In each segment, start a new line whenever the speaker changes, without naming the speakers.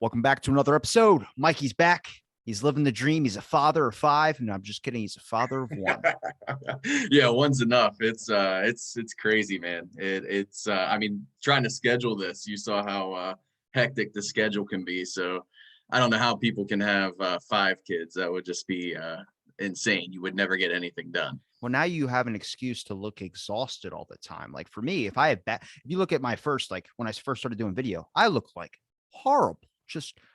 Welcome back to another episode. Mikey's back. He's living the dream. He's a father of 5. No, I'm just kidding. He's a father of 1.
Yeah, one's enough. It's crazy, man. I mean, trying to schedule this, you saw how hectic the schedule can be. So I don't know how people can have 5 kids. That would just be insane. You would never get anything done.
Well, now you have an excuse to look exhausted all the time. Like for me, if you look at my first, like when I first started doing video, I look like horrible.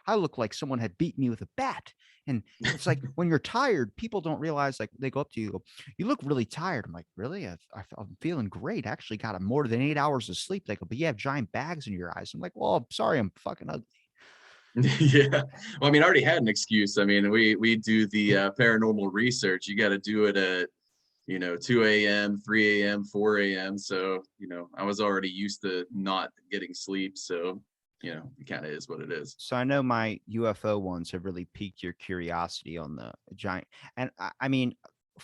I look like someone had beat me with a bat. And it's like when you're tired, people don't realize, like they go up to you, you look really tired. I'm like, really? I'm feeling great. I actually got more than 8 hours of sleep. They go, but you have giant bags in your eyes. I'm like, well, I'm sorry, I'm fucking ugly.
Yeah. Well, I mean, I already had an excuse. I mean, we do the paranormal research. You got to do it at 2 a.m., 3 a.m., 4 a.m. So, I was already used to not getting sleep. So, it kind of is what it is.
So I know my UFO ones have really piqued your curiosity on the giant. And I mean,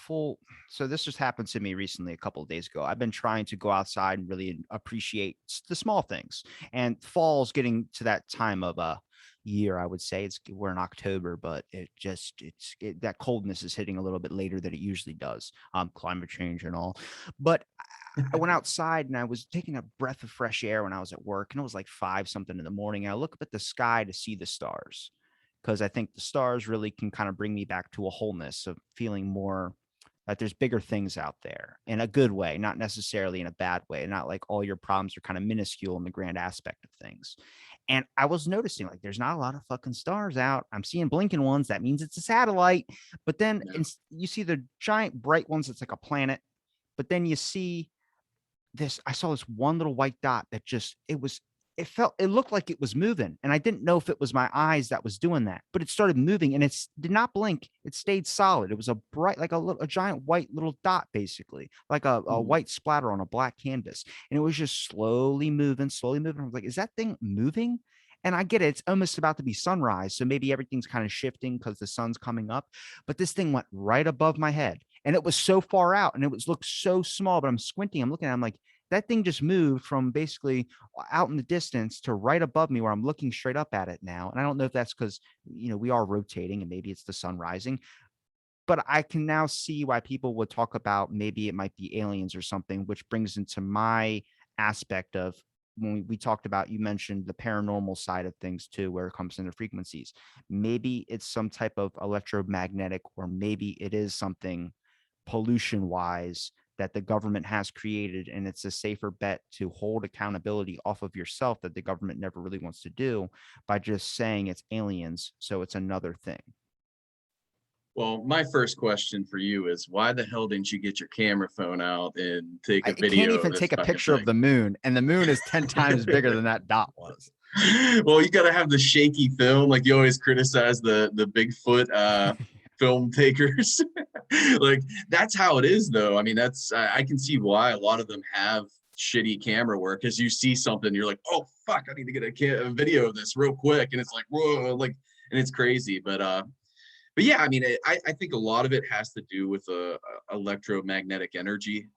so this just happened to me recently, a couple of days ago. I've been trying to go outside and really appreciate the small things. And fall's getting to that time of year. I would say we're in October, but that coldness is hitting a little bit later than it usually does. Climate change and all. But I went outside and I was taking a breath of fresh air when I was at work, and it was like 5 something in the morning. I look up at the sky to see the stars, because I think the stars really can kind of bring me back to a wholeness of feeling more that there's bigger things out there in a good way, not necessarily in a bad way, not like all your problems are kind of minuscule in the grand aspect of things. And I was noticing, like, there's not a lot of fucking stars out. I'm seeing blinking ones. That means it's a satellite. But then you see the giant bright ones. It's like a planet. But then you see I saw this one little white dot that it looked like it was moving. And I didn't know if it was my eyes that was doing that, but it started moving and it did not blink. It stayed solid. It was a bright, like a giant white little dot, basically like a white splatter on a black canvas. And it was just slowly moving, slowly moving. I was like, is that thing moving? And I get it. It's almost about to be sunrise. So maybe everything's kind of shifting because the sun's coming up, but this thing went right above my head. And it was so far out and looked so small, but I'm squinting. I'm looking at it, I'm like, that thing just moved from basically out in the distance to right above me where I'm looking straight up at it now. And I don't know if that's because, we are rotating and maybe it's the sun rising, but I can now see why people would talk about maybe it might be aliens or something, which brings into my aspect of when we talked about, you mentioned the paranormal side of things too, where it comes into frequencies. Maybe it's some type of electromagnetic, or maybe it is something pollution wise that the government has created, and it's a safer bet to hold accountability off of yourself that the government never really wants to do by just saying it's aliens, so it's another thing.
Well, my first question for you is, why the hell didn't you get your camera phone out and take a video?
I can't even take a picture of the moon, and the moon is 10 times bigger than that dot was.
Well, you got to have the shaky film. Like you always criticize the Bigfoot film takers. Like that's how it is, though. I mean, I can see why a lot of them have shitty camera work, because you see something, you're like, oh fuck, I need to get a video of this real quick, and it's like, whoa, like, and it's crazy. But yeah, I mean, I think a lot of it has to do with electromagnetic energy.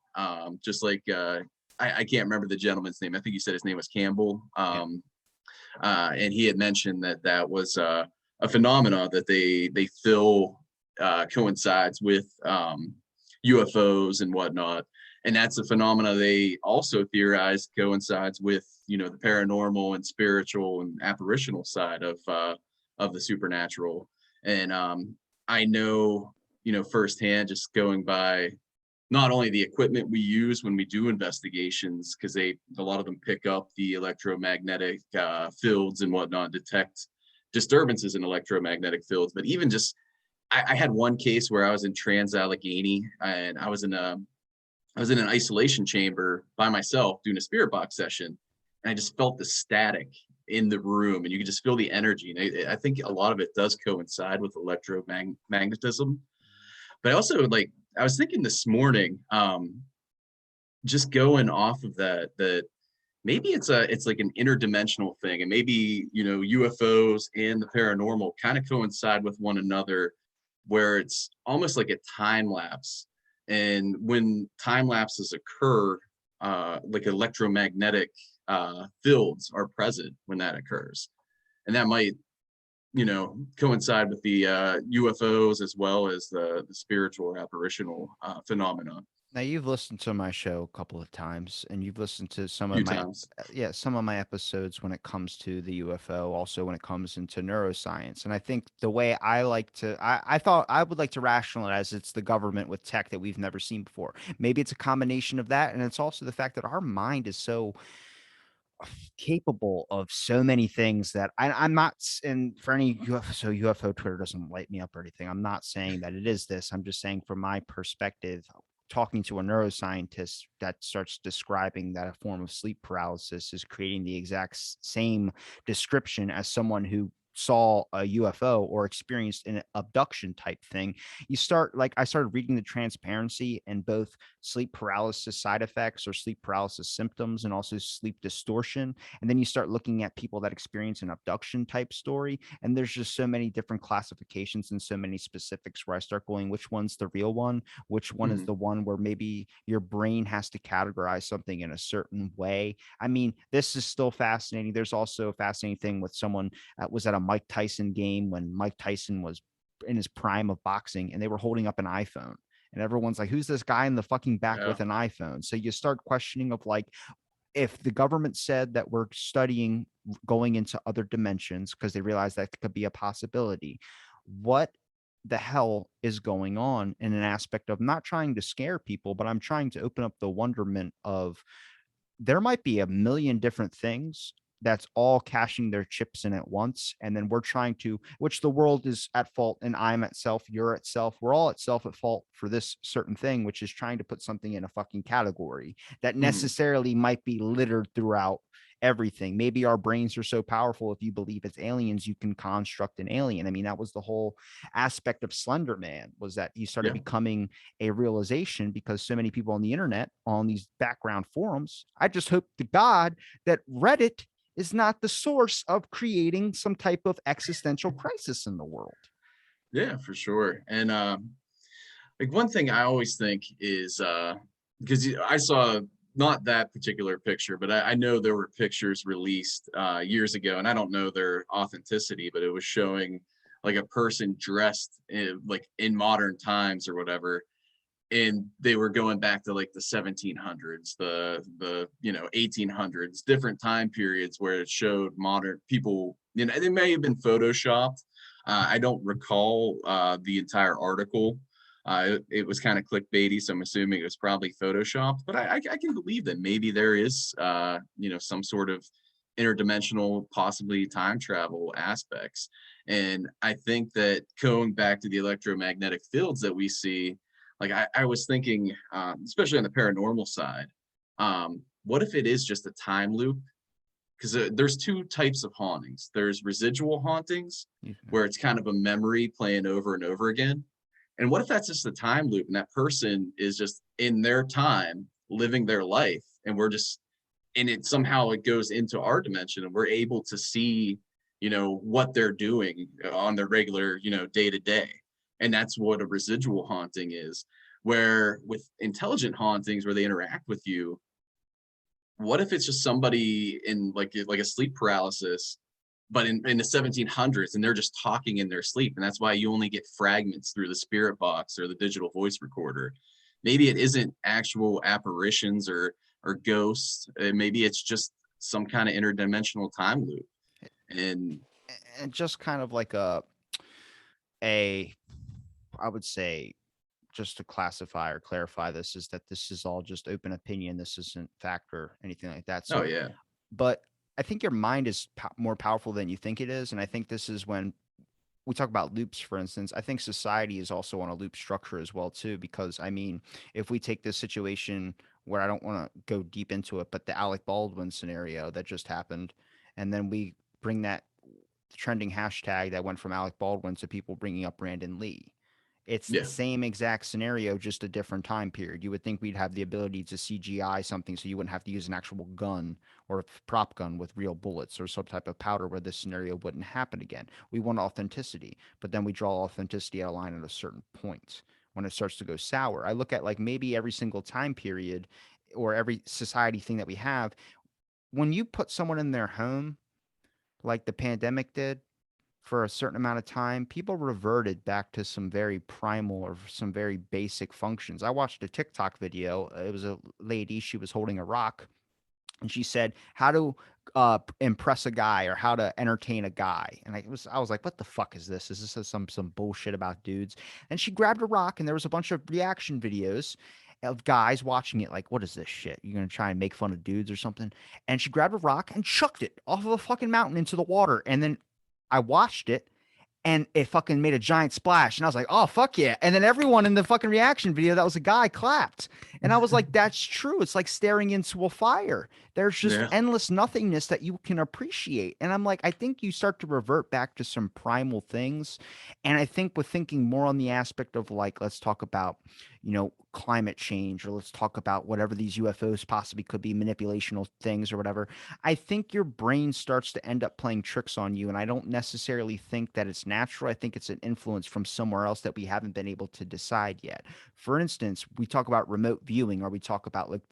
Just like I can't remember the gentleman's name. I think you said his name was Campbell. And he had mentioned that was a phenomena that they feel coincides with UFOs and whatnot. And that's a phenomena they also theorize coincides with, the paranormal and spiritual and apparitional side of the supernatural. And I know, firsthand, just going by not only the equipment we use when we do investigations, because a lot of them pick up the electromagnetic fields and whatnot, detect disturbances in electromagnetic fields, but even just, I had one case where I was in Trans-Allegheny, and I was in an isolation chamber by myself doing a spirit box session, and I just felt the static in the room, and you can just feel the energy. And I think a lot of it does coincide with electromagnetism. But I also, I was thinking this morning, just going off of that maybe it's like an interdimensional thing, and maybe, UFOs and the paranormal kind of coincide with one another, where it's almost like a time lapse. And when time lapses occur, like electromagnetic fields are present when that occurs, and that might coincide with the UFOs as well as the spiritual or apparitional phenomenon.
Now you've listened to my show a couple of times, and you've listened to some
A
of
few
my
times.
yeah, some of my episodes when it comes to the UFO, also when it comes into neuroscience. And I think the way I like to I thought I would like to rationalize it's the government with tech that we've never seen before. Maybe it's a combination of that, and it's also the fact that our mind is so capable of so many things that I'm not and for any UFO Twitter doesn't light me up or anything. I'm not saying that it is this. I'm just saying from my perspective, talking to a neuroscientist that starts describing that a form of sleep paralysis is creating the exact same description as someone who saw a UFO or experienced an abduction type thing. You start like I started reading the transparency and both sleep paralysis side effects or sleep paralysis symptoms and also sleep distortion. And then you start looking at people that experience an abduction type story. And there's just so many different classifications and so many specifics where I start going, which one's the real one? Which one is
Mhm.
the one where maybe your brain has to categorize something in a certain way? I mean, this is still fascinating. There's also a fascinating thing with someone that was at a Mike Tyson game when Mike Tyson was in his prime of boxing and they were holding up an iPhone and everyone's like, who's this guy in the fucking back
Yeah.
with an iPhone? So you start questioning of like, if the government said that we're studying going into other dimensions because they realize that could be a possibility, what the hell is going on in an aspect of not trying to scare people, but I'm trying to open up the wonderment of there might be a million different things that's all cashing their chips in at once. And then we're trying to, which the world is at fault, and I'm at self, you're at self, we're all at self at fault for this certain thing, which is trying to put something in a fucking category that
Mhm.
necessarily might be littered throughout everything. Maybe our brains are so powerful. If you believe it's aliens, you can construct an alien. I mean, that was the whole aspect of Slender Man, was that he started
Yeah.
becoming a realization because so many people on the internet, on these background forums. I just hope to God that Reddit is not the source of creating some type of existential crisis in the world.
Yeah, for sure. And like one thing I always think is because I saw not that particular picture, but I know there were pictures released years ago, and I don't know their authenticity, but it was showing like a person dressed in, like in modern times or whatever, and they were going back to like the 1700s, the 1800s, different time periods where it showed modern people. They may have been photoshopped. I don't recall the entire article. It was kind of clickbaity, so I'm assuming it was probably photoshopped. But I can believe that maybe there is some sort of interdimensional, possibly time travel aspects. And I think that going back to the electromagnetic fields that we see, like I was thinking, especially on the paranormal side, what if it is just a time loop? Because there's two types of hauntings. There's residual hauntings,
Mhm.
where it's kind of a memory playing over and over again. And what if that's just a time loop and that person is just in their time living their life, and we're just and it somehow it goes into our dimension, and we're able to see what they're doing on their regular day to day. And that's what a residual haunting is. Where with intelligent hauntings where they interact with you, what if it's just somebody in like a sleep paralysis, but in the 1700s, and they're just talking in their sleep, and that's why you only get fragments through the spirit box or the digital voice recorder. Maybe it isn't actual apparitions or ghosts. Maybe it's just some kind of interdimensional time loop. And
And just kind of like a I would say, just to classify or clarify this, is that this is all just open opinion. This isn't fact or anything like that.
oh
So,
yeah,
but I think your mind is more powerful than you think it is. And I think this is when we talk about loops, for instance. I think society is also on a loop structure as well, too, because I mean, if we take this situation where I don't want to go deep into it, but the Alec Baldwin scenario that just happened, and then we bring that trending hashtag that went from Alec Baldwin to people bringing up Brandon Lee. It's the
yeah,
same exact scenario, just a different time period. You would think we'd have the ability to CGI something so you wouldn't have to use an actual gun or a prop gun with real bullets or some type of powder where this scenario wouldn't happen again. We want authenticity, but then we draw authenticity at a line at a certain point when it starts to go sour. I look at like maybe every single time period or every society thing that we have, when you put someone in their home, like the pandemic did, for a certain amount of time, people reverted back to some very primal or some very basic functions. I watched a TikTok video. It was a lady, she was holding a rock, and she said how to impress a guy or how to entertain a guy. And I was like, what the fuck is this? Is this some bullshit about dudes? And she grabbed a rock, and there was a bunch of reaction videos of guys watching it like, what is this shit? You're gonna try and make fun of dudes or something? And she grabbed a rock and chucked it off of a fucking mountain into the water. And then I watched it, and it fucking made a giant splash. And I was like, oh, fuck yeah. And then everyone in the fucking reaction video that was a guy clapped. And I was like, that's true. It's like staring into a fire. There's just
Yeah.
endless nothingness that you can appreciate. And I'm like, I think you start to revert back to some primal things. And I think with thinking more on the aspect of like, let's talk about, climate change, or let's talk about whatever these UFOs possibly could be, manipulational things or whatever. I think your brain starts to end up playing tricks on you. And I don't necessarily think that it's natural. I think it's an influence from somewhere else that we haven't been able to decide yet. For instance, we talk about remote viewing, or we talk about like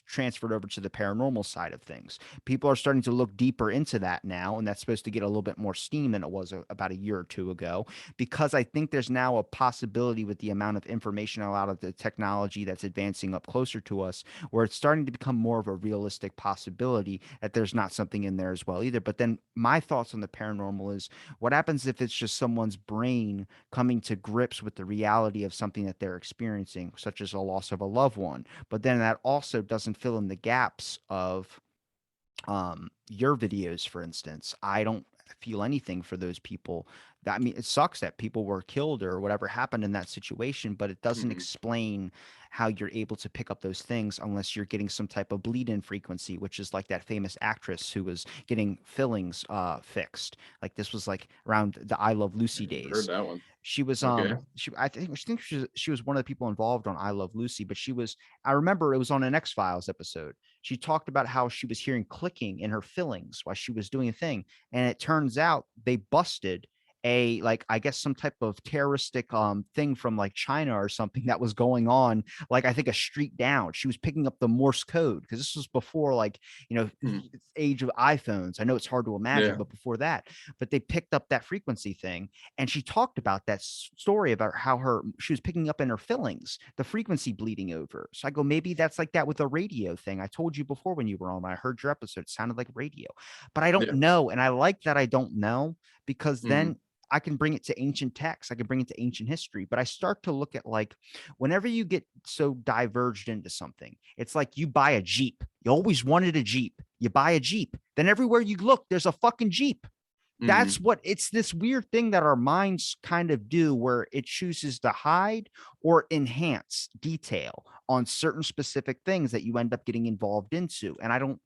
transferred over to the paranormal side of things. People are starting to look deeper into that now. And that's supposed to get a little bit more steam than it was about a year or two ago, because I think there's now a possibility with the amount of information, a lot of the technology that's advancing up closer to us, where it's starting to become more of a realistic possibility that there's not something in there as well either. But then my thoughts on the paranormal is, what happens if it's just someone's brain coming to grips with the reality of something that they're experiencing, such as a loss of a loved one, but then that also doesn't fill in the gaps of your videos, for instance. I don't feel anything for those people. That, I mean, it sucks that people were killed or whatever happened in that situation, but it doesn't
Mhm.
explain how you're able to pick up those things unless you're getting some type of bleed-in frequency, which is like that famous actress who was getting fillings fixed. Like this was like around the I Love Lucy
I've heard
days.
that one.
She was
Okay.
I think she was one of the people involved on I Love Lucy, but I remember it was on an X-Files episode. She talked about how she was hearing clicking in her fillings while she was doing a thing. And it turns out they busted a, like, I guess some type of terroristic thing from like China or something that was going on, like I think a street down. She was picking up the Morse code, because this was before, like,
Hmm.
age of iPhones. I know it's hard to imagine,
Yeah.
but before that. But they picked up that frequency thing, and she talked about that story about how she was picking up in her fillings the frequency bleeding over. So I go, maybe that's like that with a radio thing. I told you before when you were on, I heard your episode, it sounded like radio, but I don't
Yeah.
know. And I like that I don't know, because
Hmm.
then I can bring it to ancient texts, I can bring it to ancient history. But I start to look at, like, whenever you get so diverged into something, it's like you buy a Jeep. You always wanted a Jeep. You buy a Jeep. Then everywhere you look, there's a fucking Jeep.
Hmm.
That's what it's, this weird thing that our minds kind of do, where it chooses to hide or enhance detail on certain specific things that you end up getting involved into. And I don't,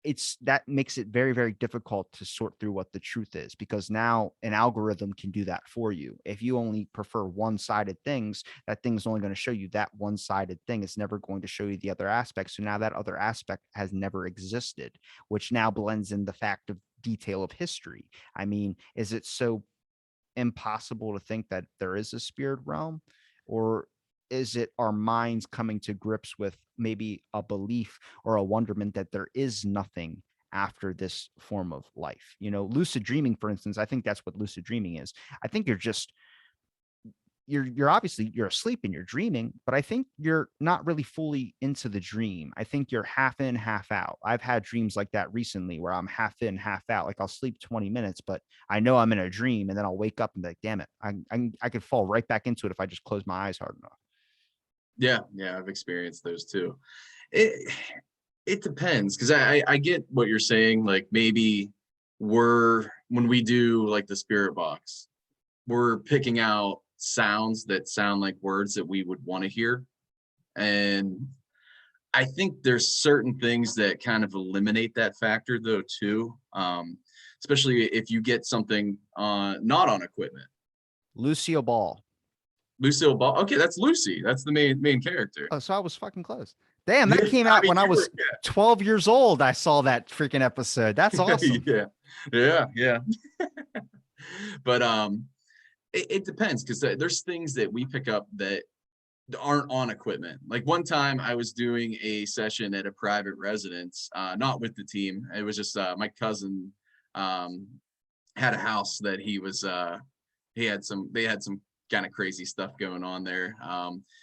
it's that makes it very, very difficult to sort through what the truth is, because now an algorithm can do that for you. If you only prefer one-sided things, that thing's only going to show you that one-sided thing. It's never going to show you the other aspects. So now that other aspect has never existed, which now blends in the fact of detail of history. I mean, is it so impossible to think that there is a spirit realm, or is it our minds coming to grips with maybe a belief or a wonderment that there is nothing after this form of life? Lucid dreaming, for instance, I think that's what lucid dreaming is. I think you're obviously you're asleep and you're dreaming, but I think you're not really fully into the dream. I think you're half in, half out. I've had dreams like that recently where I'm half in, half out. Like I'll sleep 20 minutes, but I know I'm in a dream, and then I'll wake up and be like, damn it, I could fall right back into it if I just close my eyes hard enough.
Yeah. Yeah. I've experienced those too. It it depends, because I get what you're saying. Like maybe when we do like the spirit box, we're picking out sounds that sound like words that we would want to hear. And I think there's certain things that kind of eliminate that factor though too. Especially if you get something not on equipment.
Lucille Ball.
Lucille Ball. Okay, that's Lucy. That's the main character.
Oh, so I was fucking close. Damn, that
Yeah,
came
I
out
mean
when I
you were.
was 12 years old. I saw that freaking episode. That's
Yeah,
awesome.
yeah, yeah, yeah. But it depends, because there's things that we pick up that aren't on equipment. Like one time I was doing a session at a private residence, not with the team. It was just my cousin um, had a house that they had some kind of crazy stuff going on there.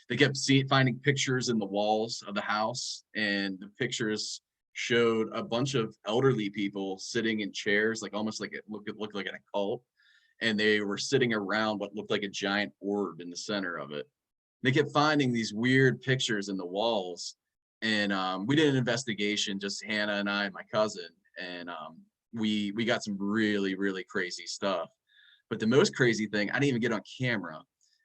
They kept finding pictures in the walls of the house, and the pictures showed a bunch of elderly people sitting in chairs, like almost like it looked like in a cult, and they were sitting around what looked like a giant orb in the center of it. They kept finding these weird pictures in the walls, and we did an investigation, just Hannah and I and my cousin, and we got some really crazy stuff. But the most crazy thing, I didn't even get on camera.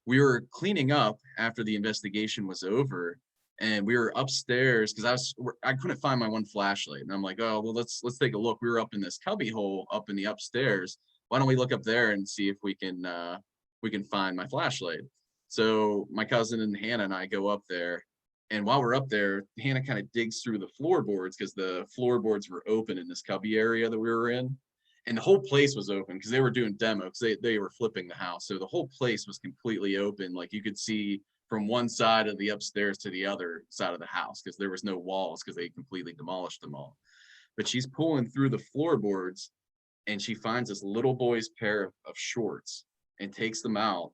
We were cleaning up after the investigation was over, and we were upstairs because I couldn't find my one flashlight, and I'm like, oh well, let's take a look. We were up in this cubby hole up in the upstairs. Why don't we look up there and see if we can find my flashlight? So my cousin and Hannah and I go up there, and while we're up there, Hannah kind of digs through the floorboards because the floorboards were open in this cubby area that we were in, and the whole place was open because they were doing demo because they were flipping the house. So the whole place was completely open. Like you could see from one side of the upstairs to the other side of the house because there was no walls because they completely demolished them all. But she's pulling through the floorboards and she finds this little boy's pair of shorts and takes them out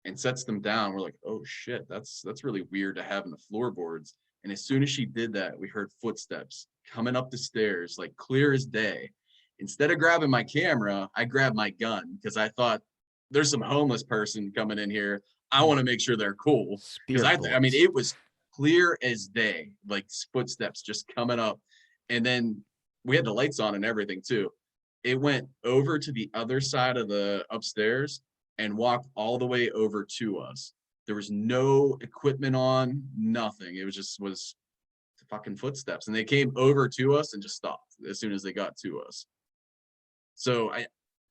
and sets them down. We're like, oh shit, that's really weird to have in the floorboards. And as soon as she did that, we heard footsteps coming up the stairs, like clear as day. Instead of grabbing my camera, I grabbed my gun because I thought there's some homeless person coming in here. I want to make sure they're cool because
Spirit
I mean,
bullets.
it was clear as day, like footsteps just coming up. And then we had the lights on and everything too. It went over to the other side of the upstairs and walked all the way over to us. There was no equipment on, nothing. It was just was fucking footsteps, and they came over to us and just stopped as soon as they got to us. So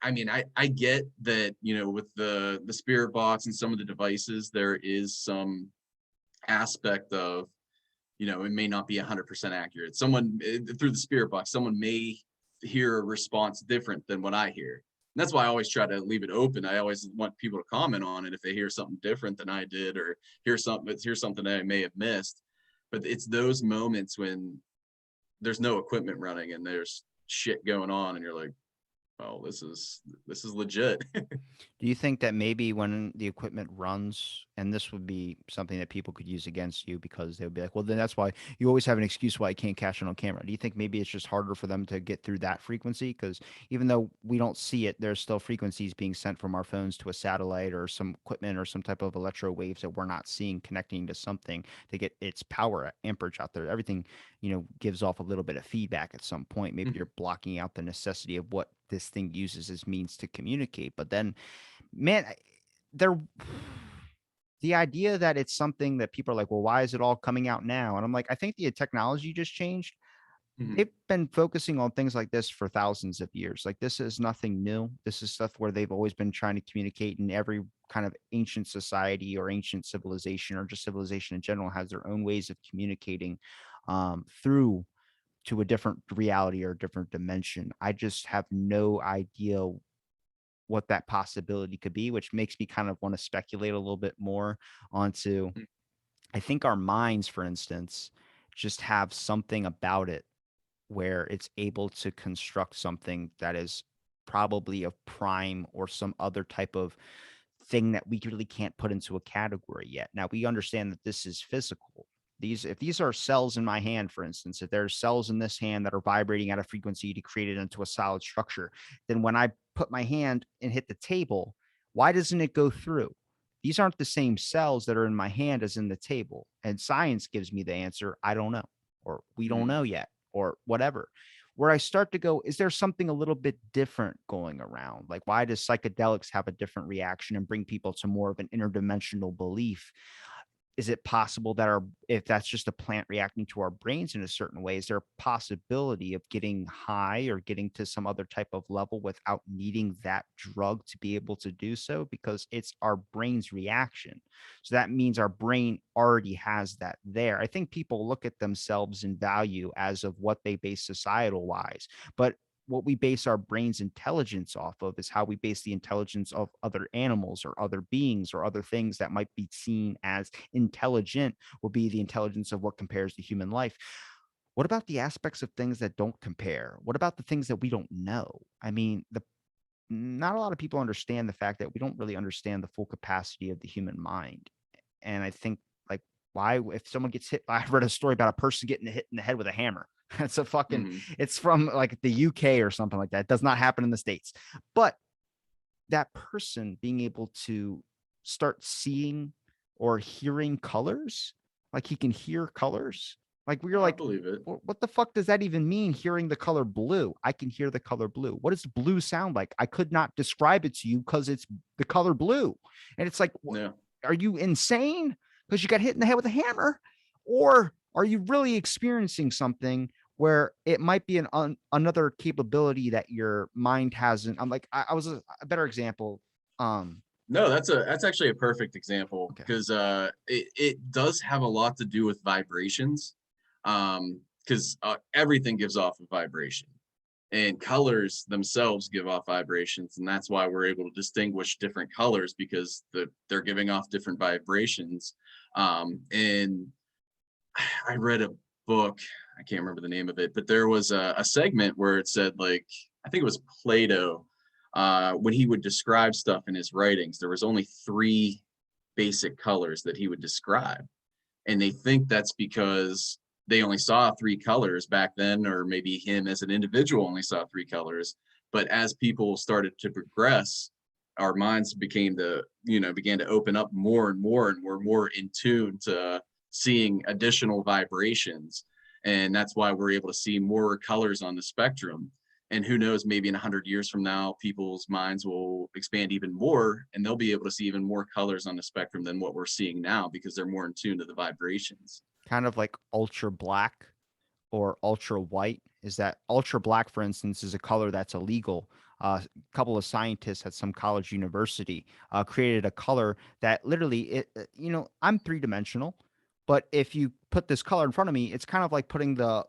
I mean, I get that, you know, with the spirit box and some of the devices, there is some aspect of, you know, it may not be 100% accurate. Someone through the spirit box, someone may hear a response different than what I hear. And that's why I always try to leave it open. I always want people to comment on it if they hear something different than I did or hear something that I may have missed. But it's those moments when there's no equipment running and there's shit going on and you're like, oh, this is legit.
Do you think that maybe when the equipment runs, and this would be something that people could use against you because they would be like, well, then that's why you always have an excuse why you can't catch it on camera. Do you think maybe it's just harder for them to get through that frequency? Because even though we don't see it, there's still frequencies being sent from our phones to a satellite or some equipment or some type of electro waves that we're not seeing connecting to something to get its power amperage out there. Everything, gives off a little bit of feedback at some point. Maybe you're blocking out the necessity of what this thing uses as means to communicate. But then, man, there the idea that it's something that people are like, well, why is it all coming out now? And I'm like, I think the technology just changed.
Mhm.
They've been focusing on things like this for thousands of years. Like, this is nothing new. This is stuff where they've always been trying to communicate, in every kind of ancient society or ancient civilization, or just civilization in general, has their own ways of communicating through to a different reality or a different dimension. I just have no idea what that possibility could be, which makes me kind of want to speculate a little bit more onto, I think our minds, for instance, just have something about it where it's able to construct something that is probably of prime or some other type of thing that we really can't put into a category yet. Now, we understand that this is physical. If these are cells in my hand, for instance, if there's cells in this hand that are vibrating at a frequency to create it into a solid structure, then when I put my hand and hit the table, why doesn't it go through? These aren't the same cells that are in my hand as in the table. And science gives me the answer, I don't know, or we don't
Mhm.
know yet, or whatever. Where I start to go, is there something a little bit different going around? Like, why does psychedelics have a different reaction and bring people to more of an interdimensional belief? Is it possible that if that's just a plant reacting to our brains in a certain way, is there a possibility of getting high or getting to some other type of level without needing that drug to be able to do so? Because it's our brain's reaction. So that means our brain already has that there. I think people look at themselves in value as of what they base societal wise. But what we base our brain's intelligence off of is how we base the intelligence of other animals or other beings or other things that might be seen as intelligent will be the intelligence of what compares to human life. What about the aspects of things that don't compare? What about the things that we don't know? I mean, the not a lot of people understand the fact that we don't really understand the full capacity of the human mind. And I think, like, why, if someone gets hit, I read a story about a person getting hit in the head with a hammer. It's a fucking,
Hmm.
it's from like the UK or something like that. It does not happen in the States. But that person being able to start seeing or hearing colors, like he can hear colors. Like we're
I
like,
believe it.
What the fuck does that even mean? Hearing the color blue. I can hear the color blue. What does blue sound like? I could not describe it to you because it's the color blue. And it's like,
Yeah.
are you insane? Because you got hit in the head with a hammer? Or are you really experiencing something where it might be another capability that your mind hasn't? I'm like, I was a better example. Um,
No, that's actually a perfect example
okay.
because it does have a lot to do with vibrations. Because everything gives off a vibration, and colors themselves give off vibrations, and that's why we're able to distinguish different colors because they're giving off different vibrations. And I read a book, I can't remember the name of it, but there was a segment where it said, like, I think it was Plato, when he would describe stuff in his writings, there was only three basic colors that he would describe. And they think that's because they only saw three colors back then, or maybe him as an individual only saw three colors. But as people started to progress, our minds began to open up more and more, and we're more in tune to seeing additional vibrations. And that's why we're able to see more colors on the spectrum. And who knows, maybe in 100 years from now, people's minds will expand even more and they'll be able to see even more colors on the spectrum than what we're seeing now because they're more in tune to the vibrations.
Kind of like ultra black or ultra white. Is that ultra black, for instance, is a color that's illegal. A couple of scientists at some college university created a color that literally, I'm three dimensional, but if you put this color in front of me, it's kind of like putting the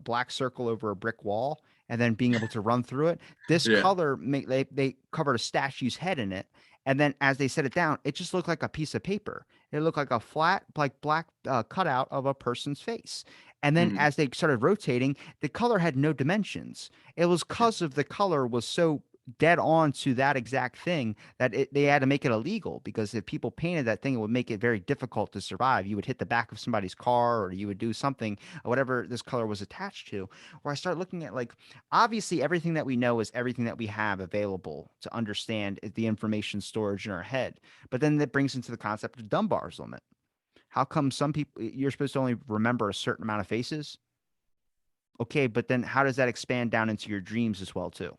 black circle over a brick wall and then being able to run through it. This
Yeah.
color, they covered a statue's head in it. And then as they set it down, it just looked like a piece of paper. It looked like a flat, like black cutout of a person's face. And then
Hmm.
as they started rotating, the color had no dimensions. It was
Yeah.
because of the color was so dead on to that exact thing that they had to make it illegal because if people painted that thing, it would make it very difficult to survive. You would hit the back of somebody's car or you would do something, whatever this color was attached to. Where I start looking at like, obviously everything that we know is everything that we have available to understand the information storage in our head. But then that brings into the concept of Dunbar's limit. How come some people you're supposed to only remember a certain amount of faces? Okay, but then how does that expand down into your dreams as well too?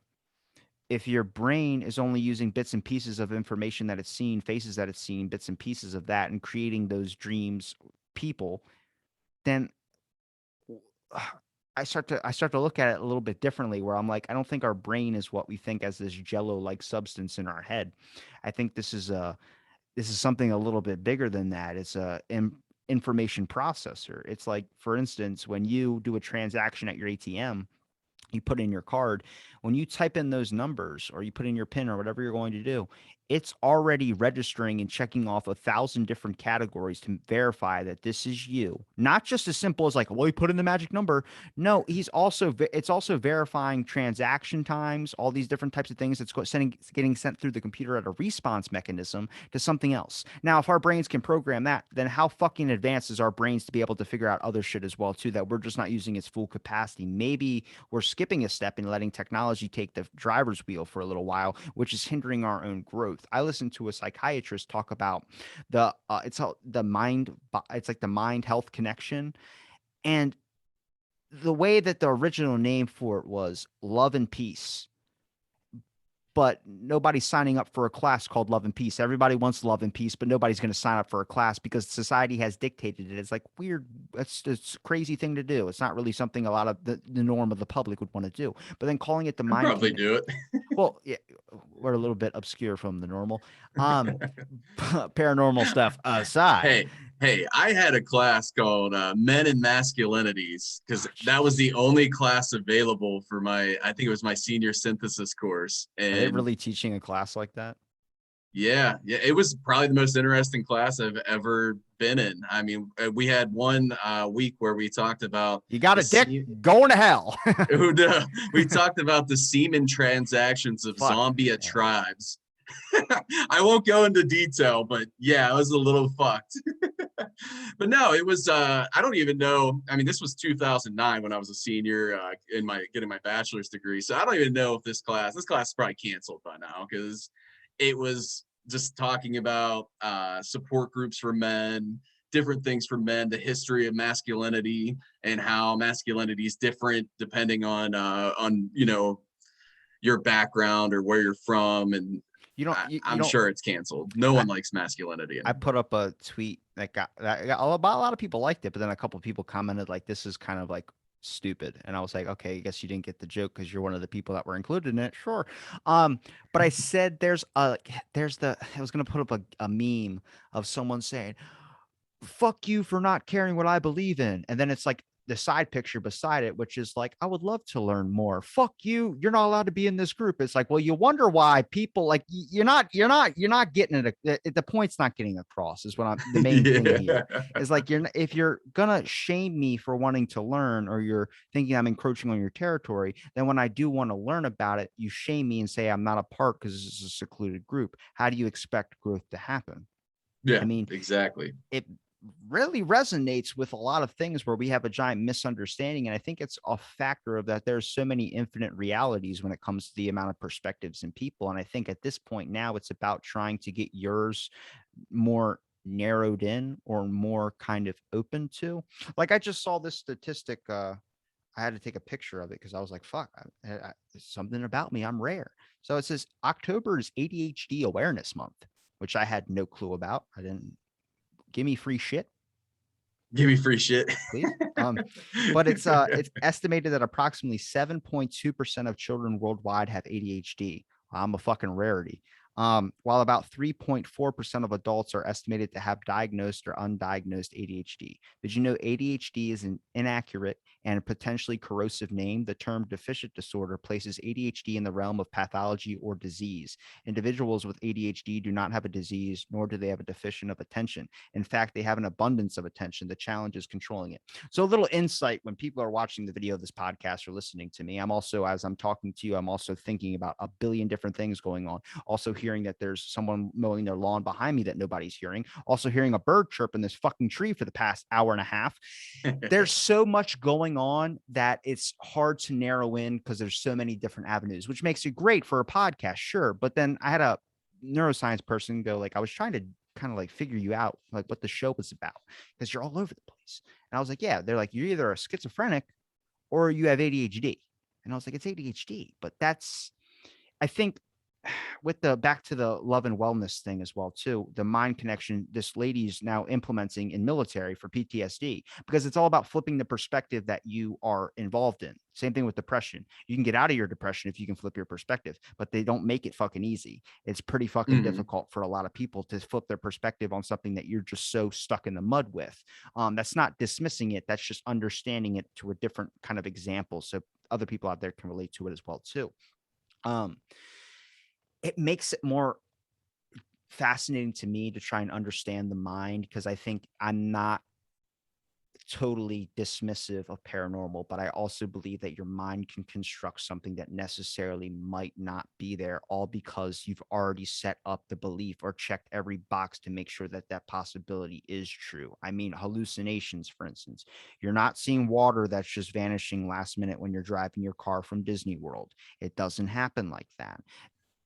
If your brain is only using bits and pieces of information that it's seen, faces that it's seen, bits and pieces of that, and creating those dreams, people, then I start to look at it a little bit differently. Where I'm like, I don't think our brain is what we think as this jello like substance in our head. I think this is something a little bit bigger than that. It's a information processor. It's like, for instance, when you do a transaction at your ATM, you put in your card, when you type in those numbers or you put in your PIN or whatever you're going to do, it's already registering and checking off 1,000 different categories to verify that this is you. Not just as simple as like, well, you put in the magic number. No, it's also verifying transaction times, all these different types of things that's getting sent through the computer at a response mechanism to something else. Now, if our brains can program that, then how fucking advanced is our brains to be able to figure out other shit as well too that we're just not using its full capacity? Maybe we're skipping a step and letting technology take the driver's wheel for a little while, which is hindering our own growth. I listened to a psychiatrist talk about the mind. It's like the mind health connection, and the way that the original name for it was love and peace, but nobody's signing up for a class called Love and Peace. Everybody wants love and peace, but nobody's going to sign up for a class because society has dictated it. It's like weird. It's a crazy thing to do. It's not really something a lot of the norm of the public would want to do. But then calling it the
I'd
mind
probably
connection.
do it.
Well, yeah, we're a little bit obscure from the normal. Um, paranormal stuff aside,
Hey, Hey, I had a class called Men and Masculinities because
Oh,
that was the
jeez.
only class available for my, I think it was my senior synthesis course.
Are they
And
really teaching a class like that?
yeah, it was probably the most interesting class I've ever been in. I mean, we had one week where we talked about
You got
the
a dick
se-
going to hell.
we talked about the semen transactions of
Fuck.
Zambia
Yeah.
tribes. I won't go into detail, but yeah, I was a little fucked. But no, it was I don't even know. I mean, this was 2009 when I was a senior in my getting my bachelor's degree. So I don't even know if this class is probably canceled by now because it was just talking about support groups for men, different things for men, the history of masculinity and how masculinity is different depending on your background or where you're from. And
You don't. You
I'm
don't.
sure it's canceled. No
I,
one likes masculinity
I
anymore.
put up a tweet that got a lot of people liked it, but then a couple of people commented like, "This is kind of like stupid," and I was like, "Okay, I guess you didn't get the joke because you're one of the people that were included in it." Sure, but I said I was gonna put up a meme of someone saying, fuck you for not caring what I believe in. And then it's like the side picture beside it, which is like, I would love to learn more. Fuck you. You're not allowed to be in this group. It's like, well, you wonder why people like you're not getting it. The point's not getting across is what the main thing
Yeah.
here is like, if you're gonna shame me for wanting to learn or you're thinking I'm encroaching on your territory, then when I do want to learn about it, you shame me and say I'm not a part because this is a secluded group. How do you expect growth to happen? I
Yeah,
mean,
exactly.
it really resonates with a lot of things where we have a giant misunderstanding. And I think it's a factor of that there's so many infinite realities when it comes to the amount of perspectives in people. And I think at this point now it's about trying to get yours more narrowed in or more kind of open to. Like I just saw this statistic. I had to take a picture of it because I was like, fuck, something about me. I'm rare. So it says October is ADHD awareness month, which I had no clue about. I didn't give me free shit,
Give me free shit.
please. But it's estimated that approximately 7.2% of children worldwide have ADHD. I'm a fucking rarity. While about 3.4% of adults are estimated to have diagnosed or undiagnosed ADHD. Did you know ADHD is an inaccurate and potentially corrosive name? The term deficient disorder places ADHD in the realm of pathology or disease. Individuals with ADHD do not have a disease, nor do they have a deficient of attention. In fact, they have an abundance of attention. The challenge is controlling it. So a little insight when people are watching the video of this podcast or listening to me, I'm also, as I'm talking to you, I'm also thinking about a billion different things going on. Also hearing that there's someone mowing their lawn behind me that nobody's hearing. Also hearing a bird chirp in this fucking tree for the past hour and a half. There's so much going on that it's hard to narrow in because there's so many different avenues, which makes it great for a podcast, sure. But then I had a neuroscience person go like, I was trying to kind of like figure you out, like what the show was about, because you're all over the place. And I was like, yeah, they're like, you're either a schizophrenic or you have ADHD. And I was like, it's ADHD, but I think with the back to the love and wellness thing as well too, the mind connection this lady's now implementing in military for PTSD, because it's all about flipping the perspective that you are involved in. Same thing with depression. You can get out of your depression if you can flip your perspective, but they don't make it fucking easy. It's pretty fucking
Mhm.
difficult for a lot of people to flip their perspective on something that you're just so stuck in the mud with. That's not dismissing it, that's just understanding it to a different kind of example so other people out there can relate to it as well too. um it makes it more fascinating to me to try and understand the mind, because I think I'm not totally dismissive of paranormal, but I also believe that your mind can construct something that necessarily might not be there, all because you've already set up the belief or checked every box to make sure that that possibility is true. I mean, hallucinations, for instance, you're not seeing water that's just vanishing last minute when you're driving your car from Disney World. It doesn't happen like that.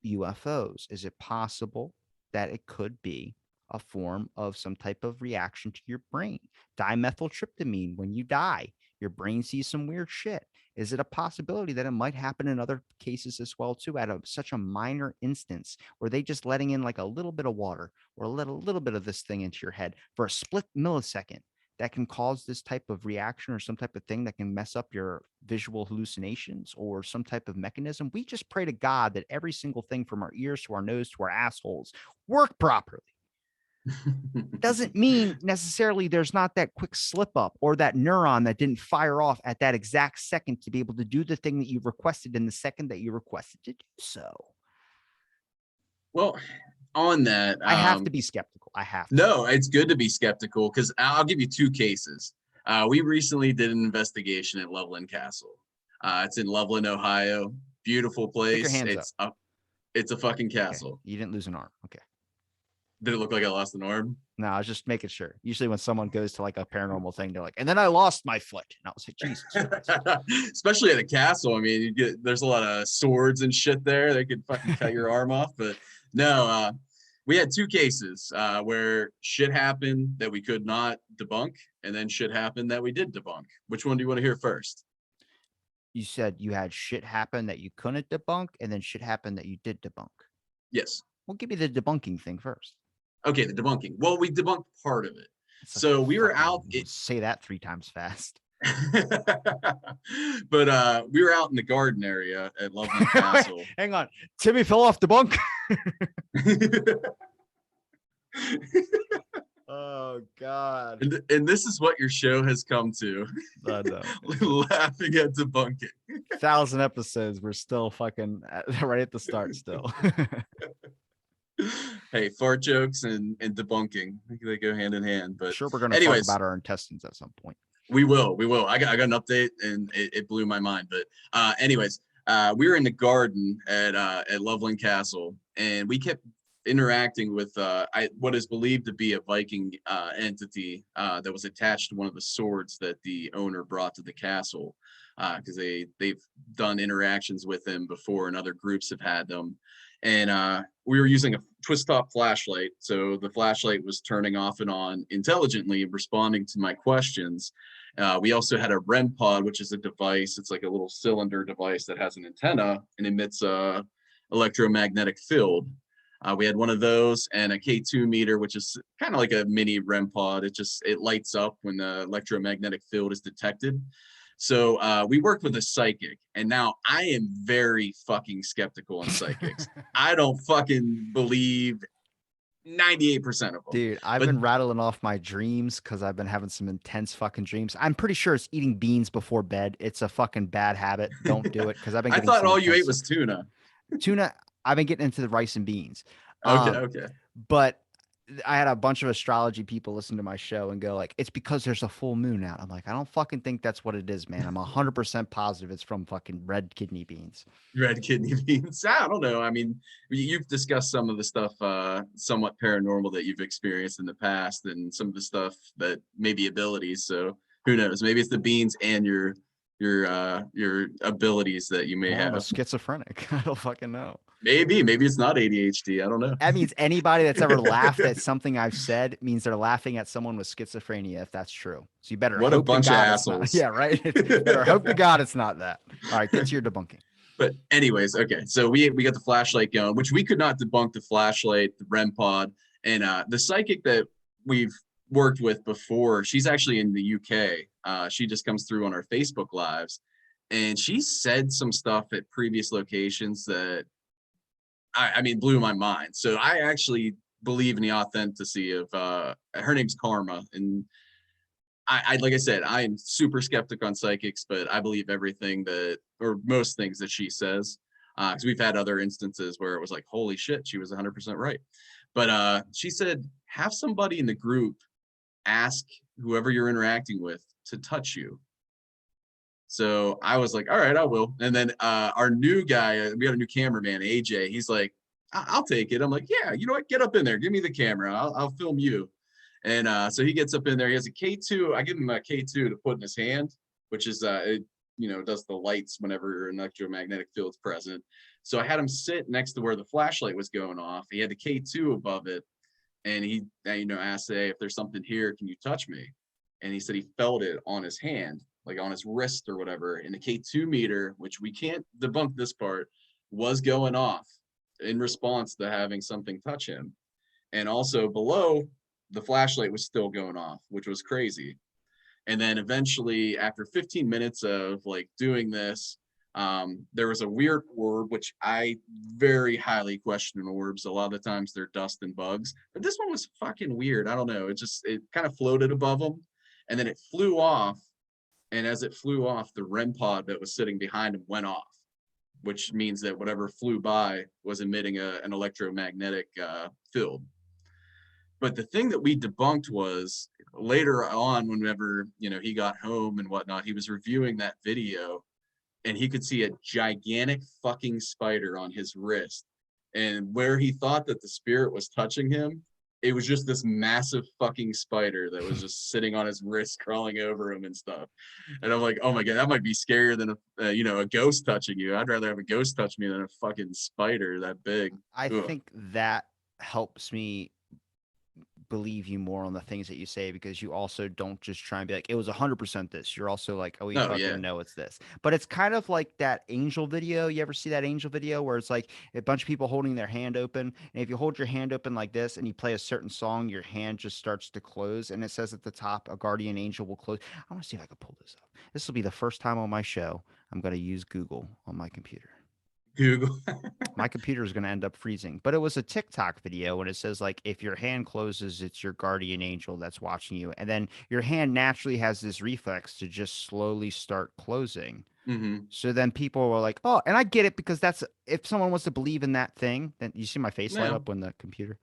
UFOs, is it possible that it could be a form of some type of reaction to your brain? Dimethyltryptamine, when you die, your brain sees some weird shit. Is it a possibility that it might happen in other cases as well too, at such a minor instance where they just letting in like a little bit of water or a little bit of this thing into your head for a split millisecond that can cause this type of reaction or some type of thing that can mess up your visual hallucinations or some type of mechanism? We just pray to God that every single thing from our ears to our nose to our assholes work properly. Doesn't mean necessarily there's not that quick slip up or that neuron that didn't fire off at that exact second to be able to do the thing that you requested in the second that you requested to do so.
Well, on that,
I have to be skeptical. I have to.
no, it's good to be skeptical because I'll give you two cases. We recently did an investigation at Loveland Castle. It's in Loveland, Ohio. Beautiful
Stick your
place.
hands up.
It's a fucking
Okay.
castle.
You didn't lose an arm. Okay.
Did it look like I lost an arm?
No, I was just making sure. Usually when someone goes to like a paranormal thing, they're like, and then I lost my foot. And I was like, Jesus Christ.
Especially at a castle. I mean, there's a lot of swords and shit there. They could fucking cut your arm off. But no, we had two cases where shit happened that we could not debunk, and then shit happened that we did debunk. Which one do you want to hear first?
You said you had shit happen that you couldn't debunk, and then shit happen that you did debunk.
Yes.
Well, give me the debunking thing first.
Okay, the debunking. Well, we debunked part of it. So we were out.
Say that 3 times fast.
But we were out in the garden area at Loveland Castle.
Hang on. Timmy fell off the bunk. Oh God.
And this is what your show has come to.
I know.
Laughing at debunking.
1,000 episodes. We're still fucking right at the start still.
Hey, fart jokes and debunking, they go hand in hand. But
sure, we're gonna talk about our intestines at some point.
We will. I got an update, and it blew my mind. But anyways, we were in the garden at Loveland Castle, and we kept interacting with what is believed to be a Viking entity that was attached to one of the swords that the owner brought to the castle, because they've done interactions with him before, and other groups have had them. And we were using a twist top flashlight, so the flashlight was turning off and on intelligently, responding to my questions. We also had a REM pod, which is a device. It's like a little cylinder device that has an antenna and emits a electromagnetic field. We had one of those and a K2 meter, which is kind of like a mini REM pod. It lights up when the electromagnetic field is detected. So we worked with a psychic, and now I am very fucking skeptical on psychics. I don't fucking believe 98% of them.
Dude, I've been rattling off my dreams because I've been having some intense fucking dreams. I'm pretty sure it's eating beans before bed. It's a fucking bad habit. Don't do it because I've been.
I thought all you ate was tuna.
Tuna. I've been getting into the rice and beans.
Okay.
But I had a bunch of astrology people listen to my show and go like, it's because there's a full moon out. I'm like, I don't fucking think that's what it is, man. I'm 100% positive it's from fucking red kidney beans.
Red kidney beans. I don't know. I mean, you've discussed some of the stuff somewhat paranormal that you've experienced in the past, and some of the stuff that may be abilities. So who knows? Maybe it's the beans and your abilities that you may have.
I'm a schizophrenic. I don't fucking know.
Maybe it's not ADHD. I don't know.
That means anybody that's ever laughed at something I've said means they're laughing at someone with schizophrenia, if that's true. So you better
what
hope
a bunch
to God
of assholes.
Yeah, right. You better hope to God it's not that. All right, get to your debunking.
But anyways, okay. So we got the flashlight going, which we could not debunk the flashlight, the REM pod, and the psychic that we've worked with before. She's actually in the UK. She just comes through on our Facebook lives, and she said some stuff at previous locations that I mean, blew my mind. So I actually believe in the authenticity of her name's Karma. And I like I said, I'm super skeptic on psychics, but I believe everything or most things that she says. Because we've had other instances where it was like, holy shit, she was 100% right. But she said, have somebody in the group ask whoever you're interacting with to touch you. So I was like, all right, I will. And then our new guy, we got a new cameraman, AJ. He's like, I'll take it. I'm like, yeah, you know what? Get up in there. Give me the camera. I'll film you. And so he gets up in there. He has a K2. I give him a K2 to put in his hand, which is, it does the lights whenever an electromagnetic field's present. So I had him sit next to where the flashlight was going off. He had the K2 above it. And he, asked, hey, if there's something here, can you touch me? And he said he felt it on his hand, like on his wrist or whatever. And the K2 meter, which we can't debunk this part, was going off in response to having something touch him. And also below, the flashlight was still going off, which was crazy. And then eventually, after 15 minutes of like doing this, There was a weird orb, which I very highly question orbs. A lot of the times they're dust and bugs, but this one was fucking weird. I don't know. It kind of floated above them, and then it flew off. And as it flew off, the REM pod that was sitting behind him went off, which means that whatever flew by was emitting an electromagnetic field. But the thing that we debunked was later on, whenever he got home and whatnot, he was reviewing that video, and he could see a gigantic fucking spider on his wrist. And where he thought that the spirit was touching him, it was just this massive fucking spider that was just sitting on his wrist, crawling over him and stuff. And I'm like, oh my God, that might be scarier than a ghost touching you. I'd rather have a ghost touch me than a fucking spider that big.
I
Ugh.
think that helps me believe you more on the things that you say, because you also don't just try and be like, it was 100% this. You're also like, oh, you
Oh yeah.
fucking know it's this. But it's kind of like that angel video. You ever see that angel video where it's like a bunch of people holding their hand open, and if you hold your hand open like this and you play a certain song, your hand just starts to close, and it says at the top, a guardian angel will close. I want to see if I can pull this up. This will be the first time on my show I'm going to use Google on my computer.
Google.
My computer is going to end up freezing. But it was a TikTok video, and it says, like, if your hand closes, it's your guardian angel that's watching you. And then your hand naturally has this reflex to just slowly start closing.
Mm-hmm.
So then people were like, oh, and I get it, because that's, if someone wants to believe in that thing, then you see my face light
Yeah.
up when the computer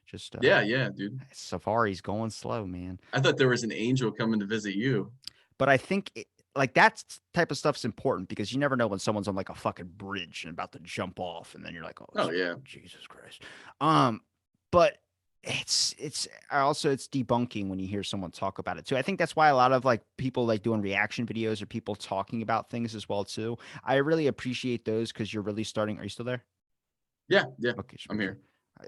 just,
Yeah, dude.
Safari's going slow, man.
I thought there was an angel coming to visit you.
But I think like that type of stuff's important, because you never know when someone's on like a fucking bridge and about to jump off, and then you're like,
Oh yeah.
Jesus Christ. But it's also, it's debunking when you hear someone talk about it too. I think that's why a lot of like people like doing reaction videos, or people talking about things as well too. I really appreciate those, because you're really starting. Are you still there?
Yeah.
Okay,
I'm here.